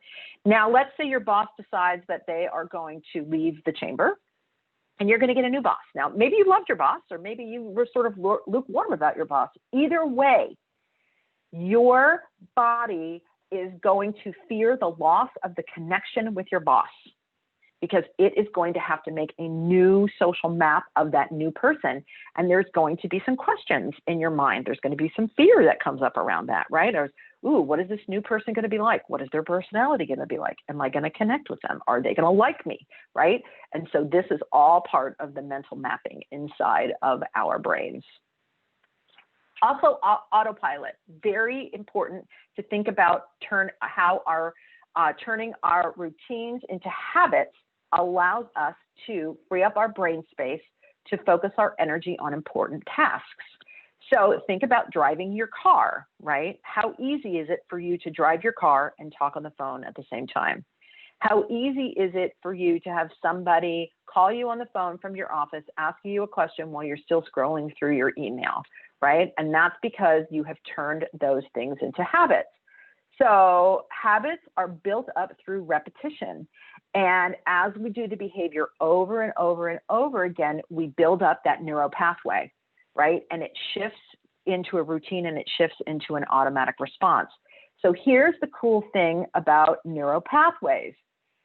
Now, let's say your boss decides that they are going to leave the chamber and you're going to get a new boss. Now, maybe you loved your boss, or maybe you were sort of lukewarm about your boss. Either way, your body is going to fear the loss of the connection with your boss, because it is going to have to make a new social map of that new person. And there's going to be some questions in your mind. There's going to be some fear that comes up around that, right? Or ooh, what is this new person going to be like? What is their personality going to be like? Am I going to connect with them? Are they going to like me? Right? And so this is all part of the mental mapping inside of our brains. Also, autopilot, very important to think about how turning our routines into habits allows us to free up our brain space to focus our energy on important tasks. So think about driving your car, right? How easy is it for you to drive your car and talk on the phone at the same time? How easy is it for you to have somebody call you on the phone from your office, asking you a question while you're still scrolling through your email, right? And that's because you have turned those things into habits. So habits are built up through repetition. And as we do the behavior over and over and over again, we build up that neural pathway, right? And it shifts into a routine and it shifts into an automatic response. So here's the cool thing about neural pathways.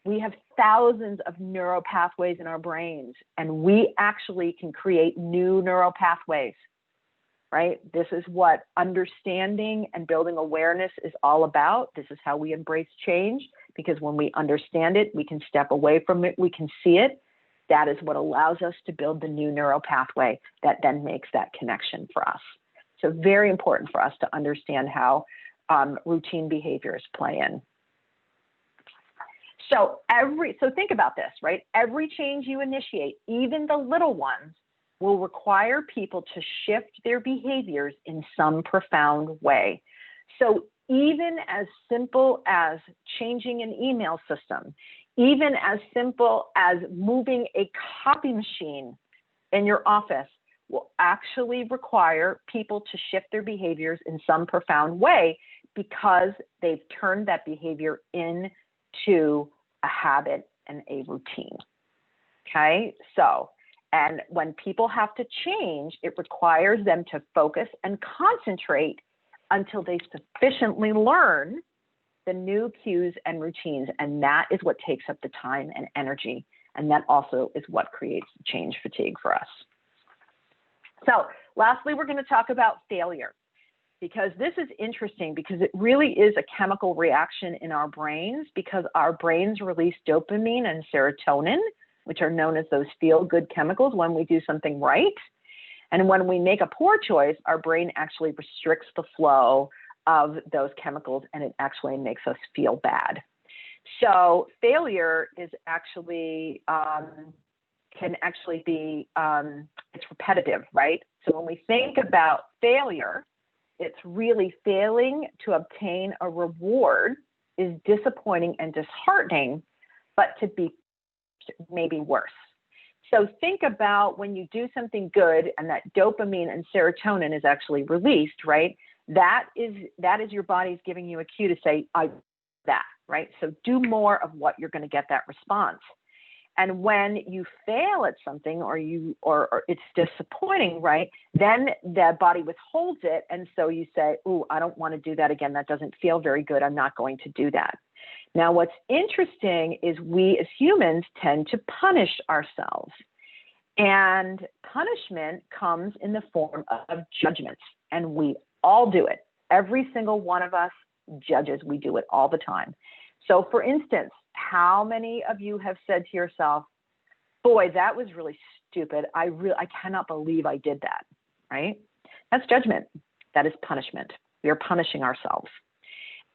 We have thousands of neural pathways in our brains, and we actually can create new neural pathways, right? This is what understanding and building awareness is all about. This is how we embrace change, because when we understand it, we can step away from it, we can see it. That is what allows us to build the new neural pathway that then makes that connection for us. So very important for us to understand how routine behaviors play in. So think about this, right? Every change you initiate, even the little ones, will require people to shift their behaviors in some profound way. So even as simple as changing an email system, even as simple as moving a copy machine in your office, will actually require people to shift their behaviors in some profound way because they've turned that behavior into a habit and a routine. Okay, so, and when people have to change, it requires them to focus and concentrate until they sufficiently learn the new cues and routines. And that is what takes up the time and energy. And that also is what creates change fatigue for us. So lastly, we're going to talk about failure, because this is interesting because it really is a chemical reaction in our brains, because our brains release dopamine and serotonin, which are known as those feel-good chemicals when we do something right. And when we make a poor choice, our brain actually restricts the flow of those chemicals, and it actually makes us feel bad. So failure is actually, can actually be, it's repetitive, right? So when we think about failure, it's really failing to obtain a reward is disappointing and disheartening, but to be maybe worse. So think about when you do something good and that dopamine and serotonin is actually released, right? That is your body's giving you a cue to say, I did that, right? So do more of what you're going to get that response. And when you fail at something or it's disappointing, right? Then the body withholds it. And so you say, ooh, I don't want to do that again. That doesn't feel very good. I'm not going to do that. Now, what's interesting is we as humans tend to punish ourselves. And punishment comes in the form of judgments. And we all do it. Every single one of us judges. We do it all the time. So for instance, how many of you have said to yourself, boy, that was really stupid. I cannot believe I did that, right? That's judgment. That is punishment. We are punishing ourselves.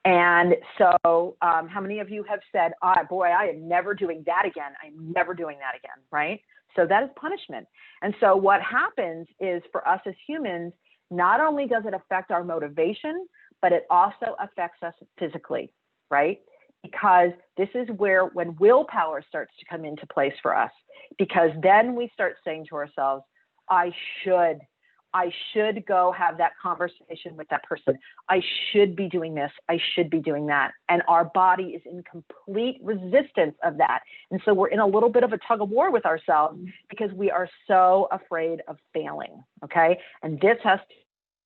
And so how many of you have said, boy, I am never doing that again. I'm never doing that again, right? So that is punishment. And so what happens is for us as humans, not only does it affect our motivation, but it also affects us physically, right? Because this is where when willpower starts to come into place for us, because then we start saying to ourselves, I should go have that conversation with that person. I should be doing this. I should be doing that. And our body is in complete resistance of that. And so we're in a little bit of a tug of war with ourselves because we are so afraid of failing. Okay. And this has to do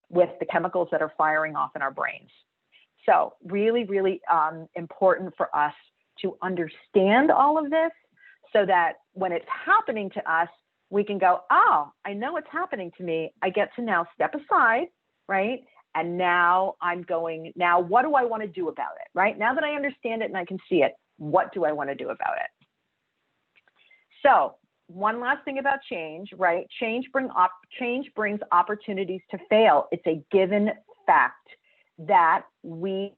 with the chemicals that are firing off in our brains. So really, really important for us to understand all of this so that when it's happening to us, we can go, oh, I know it's happening to me. I get to now step aside, right? And now now what do I want to do about it, right? Now that I understand it and I can see it, what do I want to do about it? So one last thing about change, right? Change brings opportunities to fail. It's a given fact that we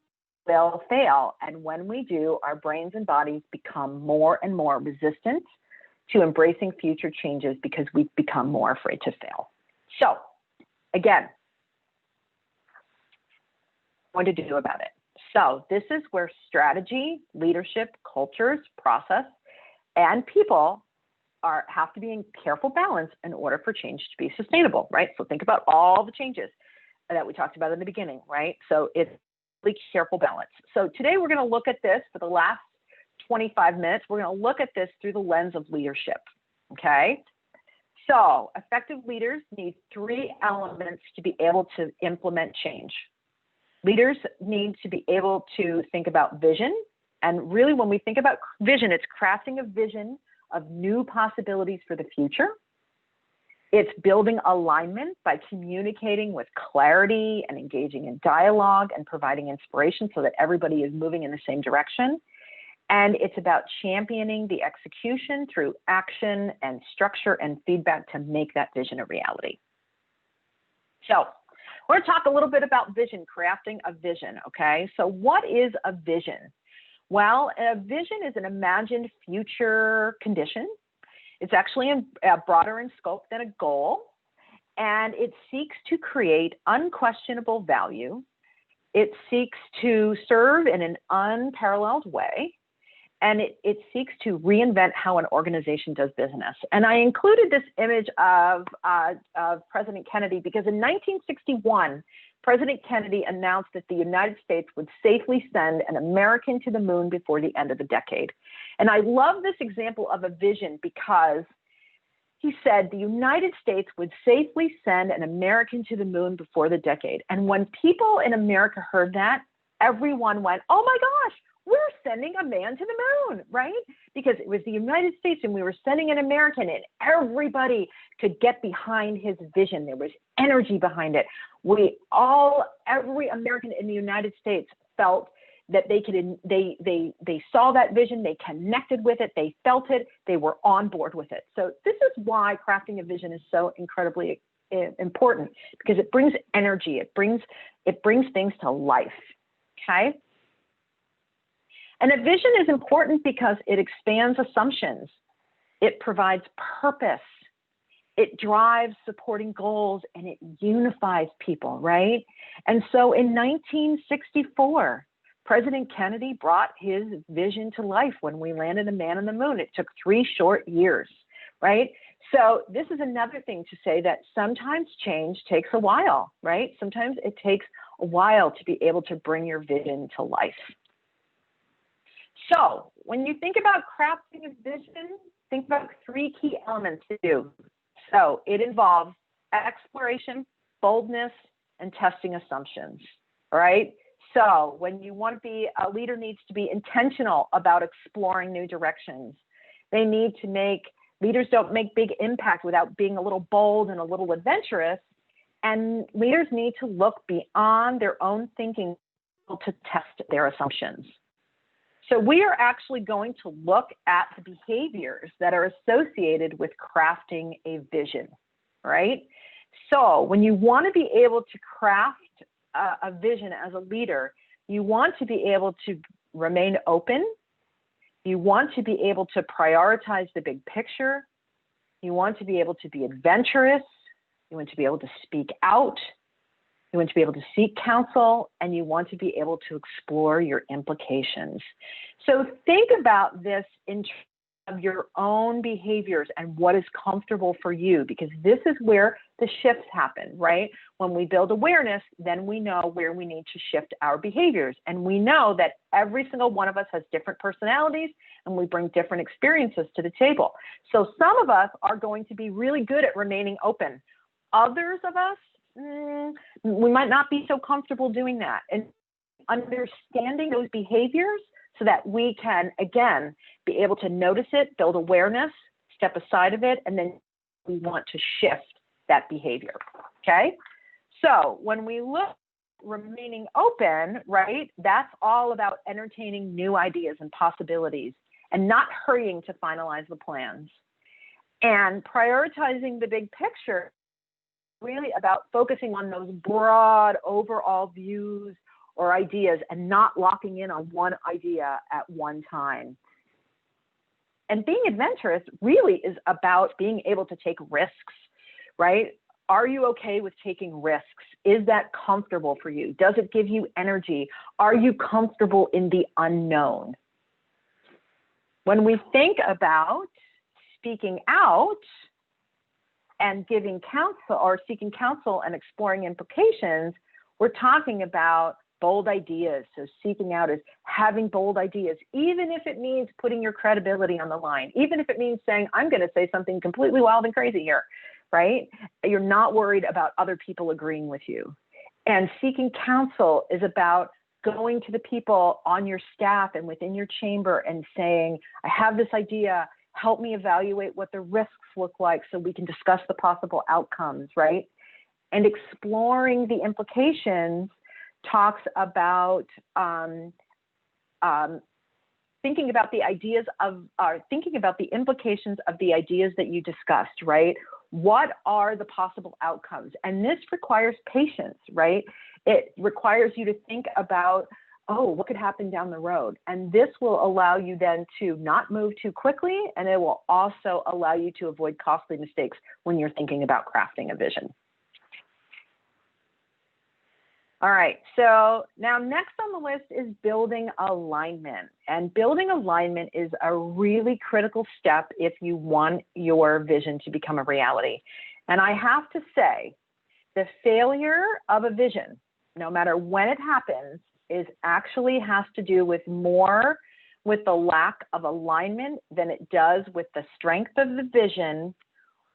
will fail. And when we do, our brains and bodies become more and more resistant to embracing future changes because we've become more afraid to fail. So again, what to do about it? So this is where strategy, leadership, cultures, process, and people have to be in careful balance in order for change to be sustainable, right? So think about all the changes that we talked about in the beginning, right? So it's really careful balance. So today we're going to look at this for the last 25 minutes. We're going to look at this through the lens of leadership, okay? So effective leaders need 3 elements to be able to implement change. Leaders need to be able to think about vision. And really, when we think about vision, it's crafting a vision of new possibilities for the future. It's building alignment by communicating with clarity and engaging in dialogue and providing inspiration so that everybody is moving in the same direction. And it's about championing the execution through action and structure and feedback to make that vision a reality. So we're going to talk a little bit about vision, crafting a vision, okay? So what is a vision? Well, a vision is an imagined future condition. It's actually broader in scope than a goal, and it seeks to create unquestionable value. It seeks to serve in an unparalleled way, and it seeks to reinvent how an organization does business. And I included this image of President Kennedy because in 1961, President Kennedy announced that the United States would safely send an American to the moon before the end of the decade. And I love this example of a vision because he said the United States would safely send an American to the moon before the decade. And when people in America heard that, everyone went, oh my gosh, we're sending a man to the moon, right? Because it was the United States and we were sending an American and everybody could get behind his vision. There was energy behind it. Every American in the United States felt that they saw that vision, they connected with it, they felt it, they were on board with it. So this is why crafting a vision is so incredibly important, because it brings energy, it brings things to life, okay? And a vision is important because it expands assumptions. It provides purpose. It drives supporting goals, and it unifies people, right? And so in 1964, President Kennedy brought his vision to life when we landed a man on the moon. It took 3 short years, right? So this is another thing to say that sometimes change takes a while, right? Sometimes it takes a while to be able to bring your vision to life. So when you think about crafting a vision, think about 3 key elements to do. So it involves exploration, boldness, and testing assumptions, all right? So when you want to be, a leader needs to be intentional about exploring new directions. Leaders don't make big impact without being a little bold and a little adventurous. And leaders need to look beyond their own thinking to test their assumptions. So we are actually going to look at the behaviors that are associated with crafting a vision, right? So when you want to be able to craft a vision as a leader, you want to be able to remain open. You want to be able to prioritize the big picture. You want to be able to be adventurous. You want to be able to speak out. You want to be able to seek counsel, and you want to be able to explore your implications. So think about this in terms of your own behaviors and what is comfortable for you, because this is where the shifts happen, right? When we build awareness, then we know where we need to shift our behaviors. And we know that every single one of us has different personalities, and we bring different experiences to the table. So some of us are going to be really good at remaining open. Others of us, we might not be so comfortable doing that, and understanding those behaviors so that we can, again, be able to notice it, build awareness, step aside of it, and then we want to shift that behavior, okay? So when we look remaining open, right? That's all about entertaining new ideas and possibilities and not hurrying to finalize the plans. And prioritizing the big picture, really about focusing on those broad overall views or ideas and not locking in on one idea at one time. And being adventurous really is about being able to take risks, right? Are you okay with taking risks? Is that comfortable for you? Does it give you energy? Are you comfortable in the unknown? When we think about speaking out and giving counsel or seeking counsel and exploring implications, we're talking about bold ideas. So seeking out is having bold ideas, even if it means putting your credibility on the line, even if it means saying, I'm going to say something completely wild and crazy here, right? You're not worried about other people agreeing with you. And seeking counsel is about going to the people on your staff and within your chamber and saying, I have this idea, help me evaluate what the risks look like so we can discuss the possible outcomes, right? And exploring the implications talks about thinking about the ideas of, thinking about the implications of the ideas that you discussed, right? What are the possible outcomes? And this requires patience, right? It requires you to think about, oh, what could happen down the road? And this will allow you then to not move too quickly, and it will also allow you to avoid costly mistakes when you're thinking about crafting a vision. All right, so now next on the list is building alignment. And building alignment is a really critical step if you want your vision to become a reality. And I have to say, the failure of a vision, no matter when it happens, is actually has to do with more with the lack of alignment than it does with the strength of the vision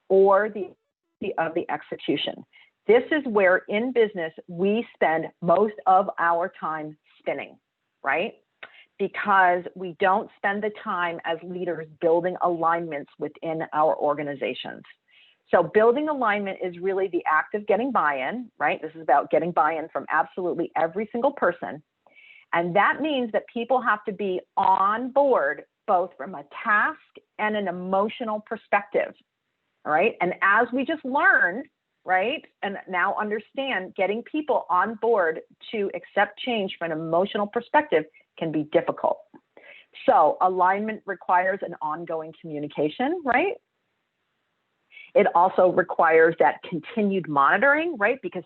or the execution. This is where in business we spend most of our time spinning, right? Because we don't spend the time as leaders building alignments within our organizations. So building alignment is really the act of getting buy-in, right? This is about getting buy-in from absolutely every single person. And that means that people have to be on board, both from a task and an emotional perspective, all right? And as we just learned, right, and now understand, getting people on board to accept change from an emotional perspective can be difficult. So alignment requires an ongoing communication, right? It also requires that continued monitoring, right? Because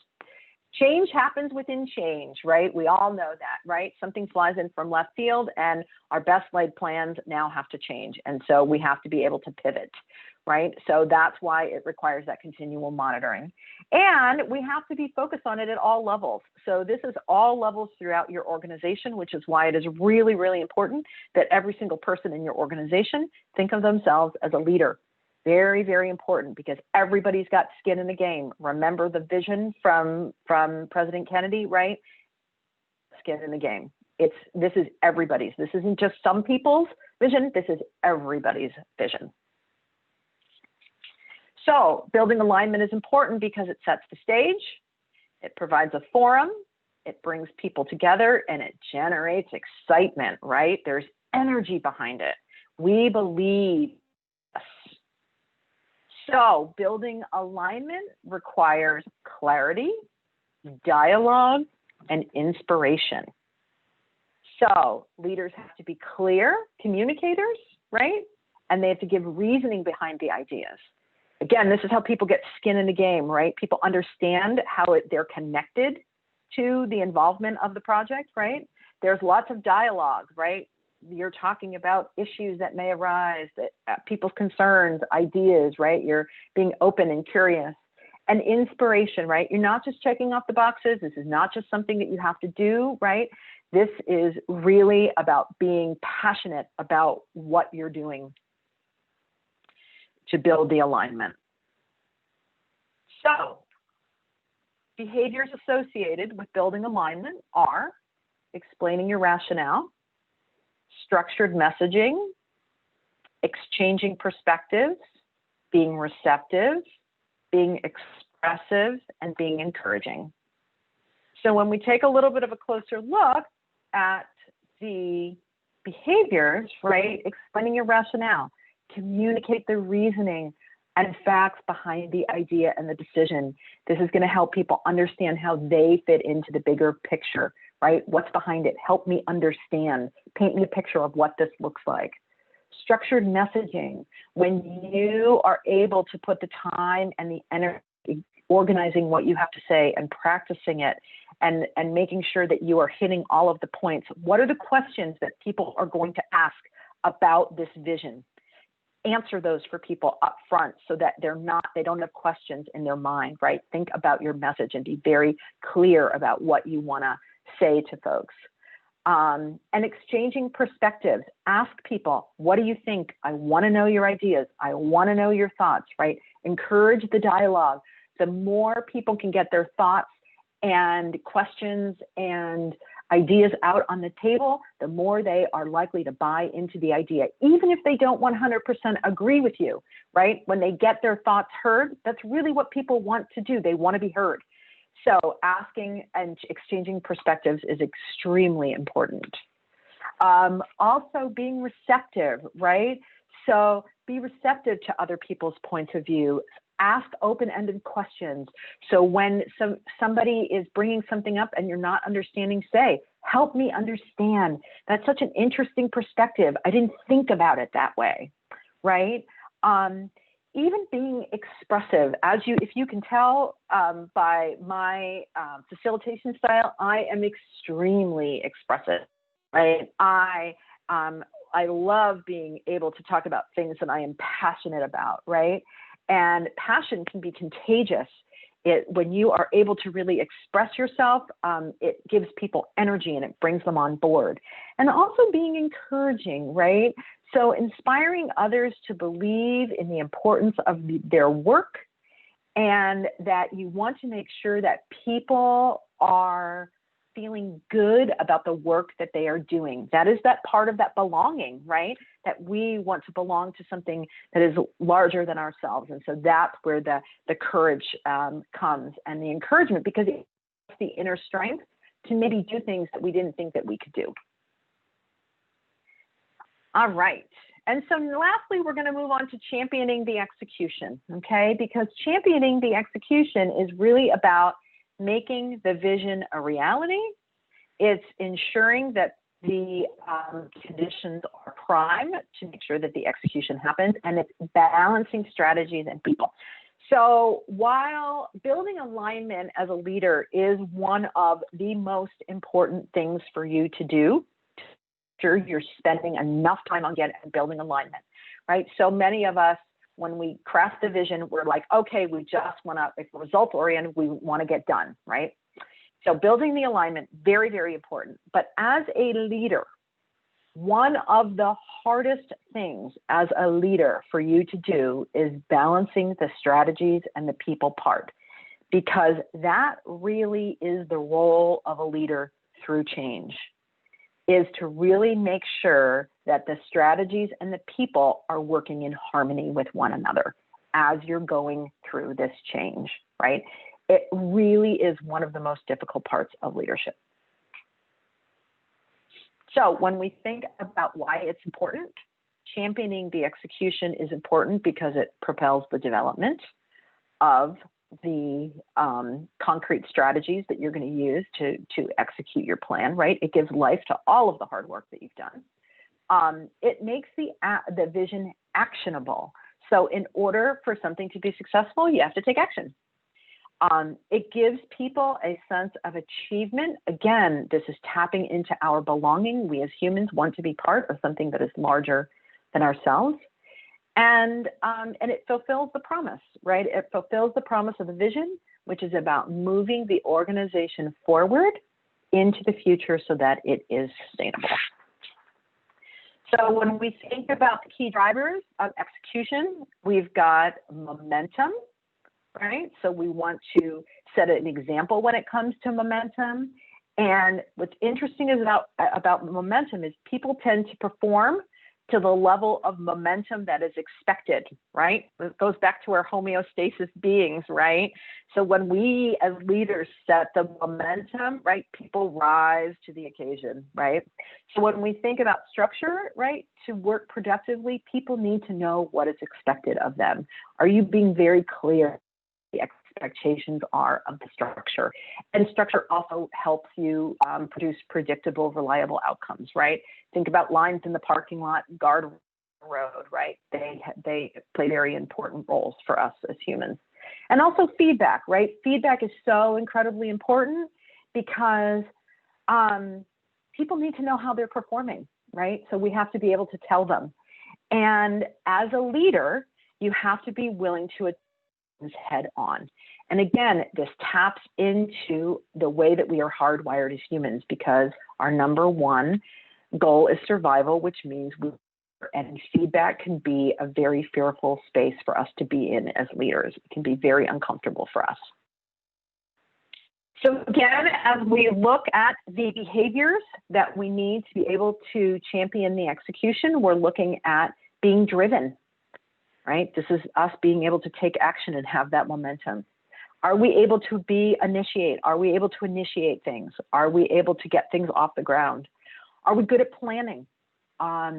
change happens within change, right? We all know that, right? Something flies in from left field and our best laid plans now have to change. And so we have to be able to pivot, right? So that's why it requires that continual monitoring. And we have to be focused on it at all levels. So this is all levels throughout your organization, which is why it is really, really important that every single person in your organization think of themselves as a leader. Very, very important, because everybody's got skin in the game. Remember the vision from President Kennedy, right? Skin in the game. This is everybody's. This isn't just some people's vision. This is everybody's vision. So building alignment is important because it sets the stage, it provides a forum, it brings people together, and it generates excitement, right? There's energy behind it. We believe. So building alignment requires clarity, dialogue, and inspiration. So leaders have to be clear communicators, right? And they have to give reasoning behind the ideas. Again, this is how people get skin in the game, right? People understand how they're connected to the involvement of the project, right? There's lots of dialogue, right? You're talking about issues that may arise, that people's concerns, ideas, right? You're being open and curious. And inspiration, right? You're not just checking off the boxes. This is not just something that you have to do, right? This is really about being passionate about what you're doing to build the alignment. So, behaviors associated with building alignment are explaining your rationale, structured messaging, exchanging perspectives, being receptive, being expressive, and being encouraging. So when we take a little bit of a closer look at the behaviors, right, explaining your rationale, communicate the reasoning and facts behind the idea and the decision. This is going to help people understand how they fit into the bigger picture, right? What's behind it? Help me understand. Paint me a picture of what this looks like. Structured messaging, when you are able to put the time and the energy organizing what you have to say and practicing it and making sure that you are hitting all of the points. What are the questions that people are going to ask about this vision? Answer those for people up front so that they don't have questions in their mind, right? Think about your message and be very clear about what you want to say to folks. And exchanging perspectives. Ask people, what do you think? I want to know your ideas. I want to know your thoughts, right? Encourage the dialogue. The more people can get their thoughts and questions and ideas out on the table, the more they are likely to buy into the idea, even if they don't 100% agree with you, right? When they get their thoughts heard, that's really what people want to do. They want to be heard. So asking and exchanging perspectives is extremely important. Also being receptive, right? So be receptive to other people's points of view. Ask open-ended questions. So when somebody is bringing something up and you're not understanding, say, help me understand. That's such an interesting perspective. I didn't think about it that way, right? Even being expressive, if you can tell by my facilitation style, I am extremely expressive, right? I love being able to talk about things that I am passionate about, right? And passion can be contagious. When you are able to really express yourself, it gives people energy and it brings them on board. And also being encouraging, right? So inspiring others to believe in the importance of their work and that you want to make sure that people are feeling good about the work that they are doing. That is that part of that belonging, right? That we want to belong to something that is larger than ourselves. And so that's where the courage comes and the encouragement, because it's the inner strength to maybe do things that we didn't think that we could do. All right. And so lastly, we're going to move on to championing the execution, okay? Because championing the execution is really about making the vision a reality. It's ensuring that the conditions are prime to make sure that the execution happens, and it's balancing strategies and people. So while building alignment as a leader is one of the most important things for you to do, sure you're spending enough time on building alignment, right? So many of us, when we craft the vision, we're like, okay, we just want to, if result oriented, we want to get done, right? So building the alignment, very, very important. But as a leader, one of the hardest things as a leader for you to do is balancing the strategies and the people part, because that really is the role of a leader through change, is to really make sure that the strategies and the people are working in harmony with one another as you're going through this change, right? It really is one of the most difficult parts of leadership. So when we think about why it's important, championing the execution is important because it propels the development of the concrete strategies that you're going to use to execute your plan, right? It gives life to all of the hard work that you've done. It makes the vision actionable. So in order for something to be successful, you have to take action. It gives people a sense of achievement. Again, this is tapping into our belonging. We as humans want to be part of something that is larger than ourselves. And it fulfills the promise, right? It fulfills the promise of the vision, which is about moving the organization forward into the future so that it is sustainable. So when we think about the key drivers of execution, we've got momentum, right? So we want to set an example when it comes to momentum. And what's interesting is about momentum is people tend to perform to the level of momentum that is expected, right? It goes back to our homeostasis beings, right? So when we as leaders set the momentum, right, people rise to the occasion, right? So when we think about structure, right, to work productively, people need to know what is expected of them. Are you being very clear the expectations are of the structure? And structure also helps you produce predictable, reliable outcomes, right? Think about lines in the parking lot, guard road, right? They play very important roles for us as humans. And also feedback, right? Feedback is so incredibly important because people need to know how they're performing, right? So we have to be able to tell them. And as a leader, you have to be willing to head on. And again, this taps into the way that we are hardwired as humans, because our number one goal is survival, which means and feedback can be a very fearful space for us to be in as leaders. It can be very uncomfortable for us. So again, as we look at the behaviors that we need to be able to champion the execution, we're looking at being driven, right? This is us being able to take action and have that momentum. Are we able to initiate? Are we able to initiate things? Are we able to get things off the ground? Are we good at planning? Are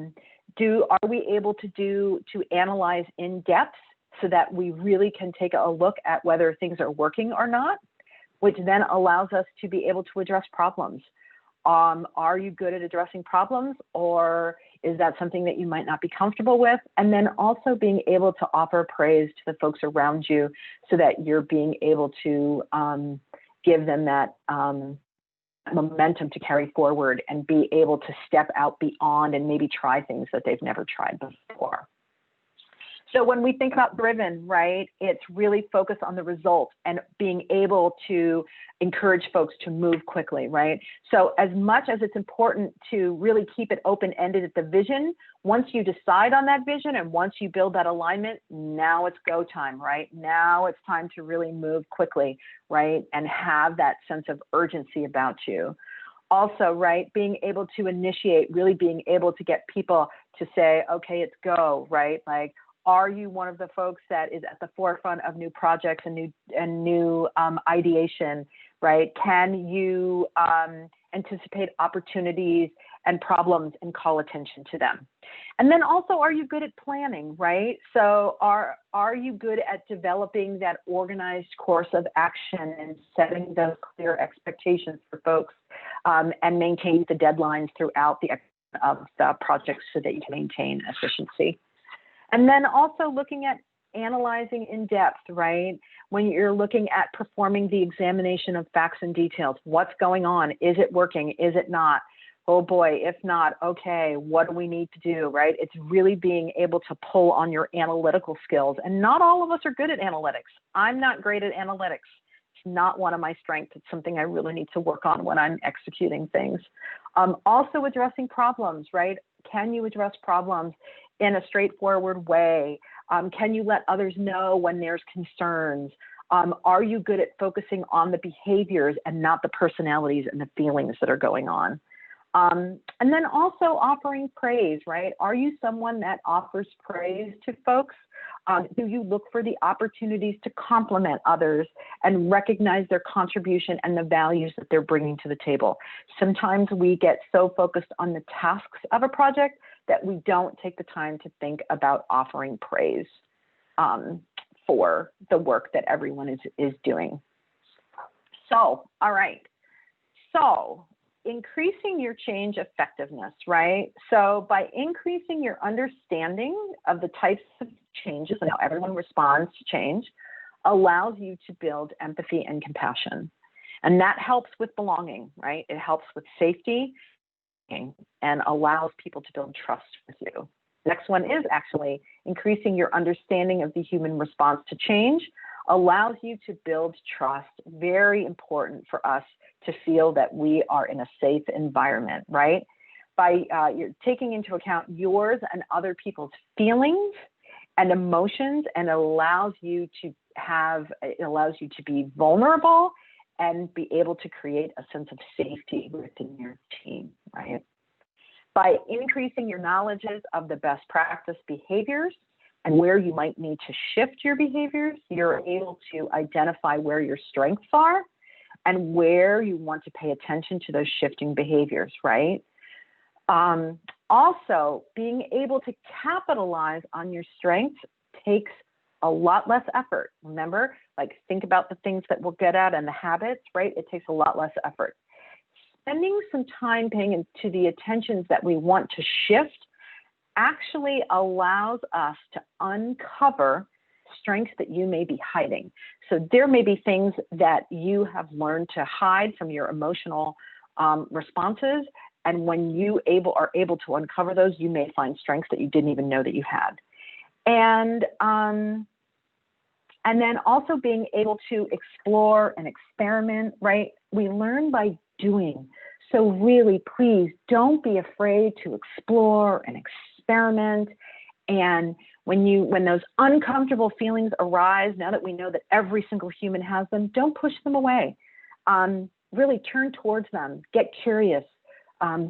we able to analyze in depth so that we really can take a look at whether things are working or not, which then allows us to be able to address problems? Are you good at addressing problems, or is that something that you might not be comfortable with? And then also being able to offer praise to the folks around you so that you're being able to give them that momentum to carry forward and be able to step out beyond and maybe try things that they've never tried before. So when we think about driven, right, it's really focused on the result and being able to encourage folks to move quickly, right? So as much as it's important to really keep it open-ended at the vision, once you decide on that vision and once you build that alignment, now it's go time, right? Now it's time to really move quickly, right? And have that sense of urgency about you. Also, right, being able to initiate, really being able to get people to say, okay, it's go, right? Like, are you one of the folks that is at the forefront of new projects and new ideation, right? Can you anticipate opportunities and problems and call attention to them? And then also, are you good at planning, right? So are you good at developing that organized course of action and setting those clear expectations for folks and maintain the deadlines throughout the projects so that you can maintain efficiency? And then also looking at analyzing in depth, right? When you're looking at performing the examination of facts and details, what's going on? Is it working? Is it not? Oh boy, if not, okay, what do we need to do, right? It's really being able to pull on your analytical skills. And not all of us are good at analytics. I'm not great at analytics. It's not one of my strengths. It's something I really need to work on when I'm executing things. Also addressing problems, right? Can you address problems in a straightforward way? Can you let others know when there's concerns? Are you good at focusing on the behaviors and not the personalities and the feelings that are going on? And then also offering praise, right? Are you someone that offers praise to folks? Do you look for the opportunities to compliment others and recognize their contribution and the values that they're bringing to the table? Sometimes we get so focused on the tasks of a project that we don't take the time to think about offering praise for the work that everyone is doing. So, all right. So, increasing your change effectiveness, right? So by increasing your understanding of the types of changes and how everyone responds to change allows you to build empathy and compassion. And that helps with belonging, right? It helps with safety and allows people to build trust with you. Next one is actually increasing your understanding of the human response to change allows you to build trust. Very important for us to feel that we are in a safe environment, right? By you're taking into account yours and other people's feelings and emotions, and it allows you to be vulnerable and be able to create a sense of safety within your team, right? By increasing your knowledges of the best practice behaviors and where you might need to shift your behaviors, you're able to identify where your strengths are and where you want to pay attention to those shifting behaviors, right? Also, being able to capitalize on your strengths takes a lot less effort. Remember, like think about the things that we'll get at and the habits, right? It takes a lot less effort. Spending some time paying into the attentions that we want to shift actually allows us to uncover strengths that you may be hiding. So there may be things that you have learned to hide from your emotional responses. And when you are able to uncover those, you may find strengths that you didn't even know that you had. And then also being able to explore and experiment, right? We learn by doing. So really, please don't be afraid to explore and experiment. And when those uncomfortable feelings arise, now that we know that every single human has them, don't push them away. Really turn towards them, get curious.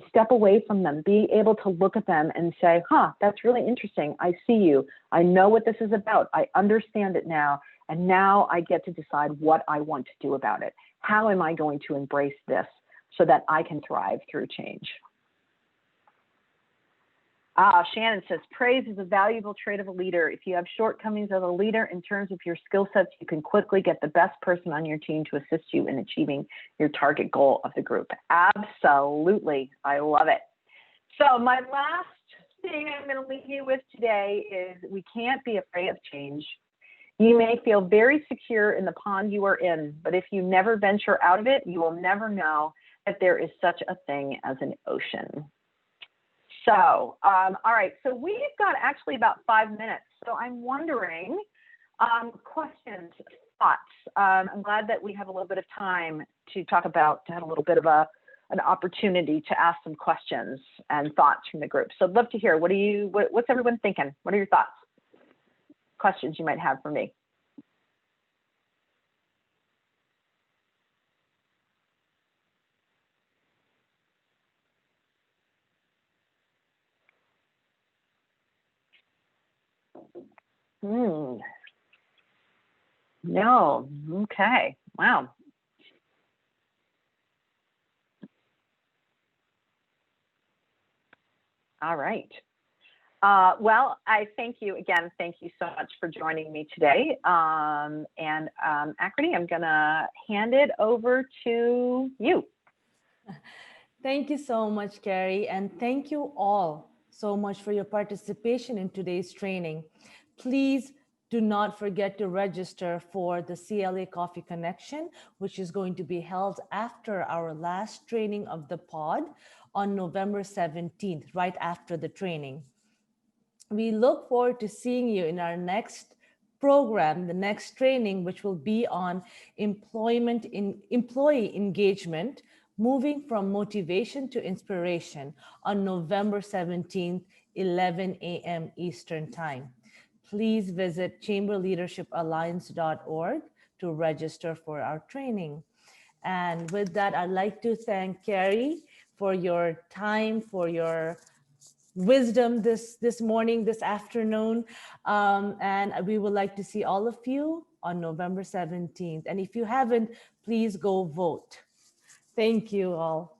Step away from them, be able to look at them and say, that's really interesting. I see you. I know what this is about. I understand it now. And now I get to decide what I want to do about it. How am I going to embrace this so that I can thrive through change? Shannon says, praise is a valuable trait of a leader. If you have shortcomings as a leader in terms of your skill sets, you can quickly get the best person on your team to assist you in achieving your target goal of the group. Absolutely. I love it. So my last thing I'm going to leave you with today is we can't be afraid of change. You may feel very secure in the pond you are in, but if you never venture out of it, you will never know that there is such a thing as an ocean. So, all right, so we've got actually about 5 minutes. So I'm wondering, questions, thoughts. I'm glad that we have a little bit of time to talk about, to have a little bit of an opportunity to ask some questions and thoughts from the group. So I'd love to hear, what's everyone thinking? What are your thoughts? Questions you might have for me? No. Okay. Wow. All right. Well, I thank you again. Thank you so much for joining me today. And Akriti, I'm going to hand it over to you. Thank you so much, Carrie. And thank you all so much for your participation in today's training. Please do not forget to register for the CLA Coffee Connection, which is going to be held after our last training of the pod on November 17th, right after the training. We look forward to seeing you in our next program, the next training, which will be on employee engagement, moving from motivation to inspiration on November 17th, 11 a.m. Eastern Time. Please visit chamberleadershipalliance.org to register for our training. And with that, I'd like to thank Carrie for your time, for your wisdom this morning, this afternoon. And we would like to see all of you on November 17th. And if you haven't, please go vote. Thank you all.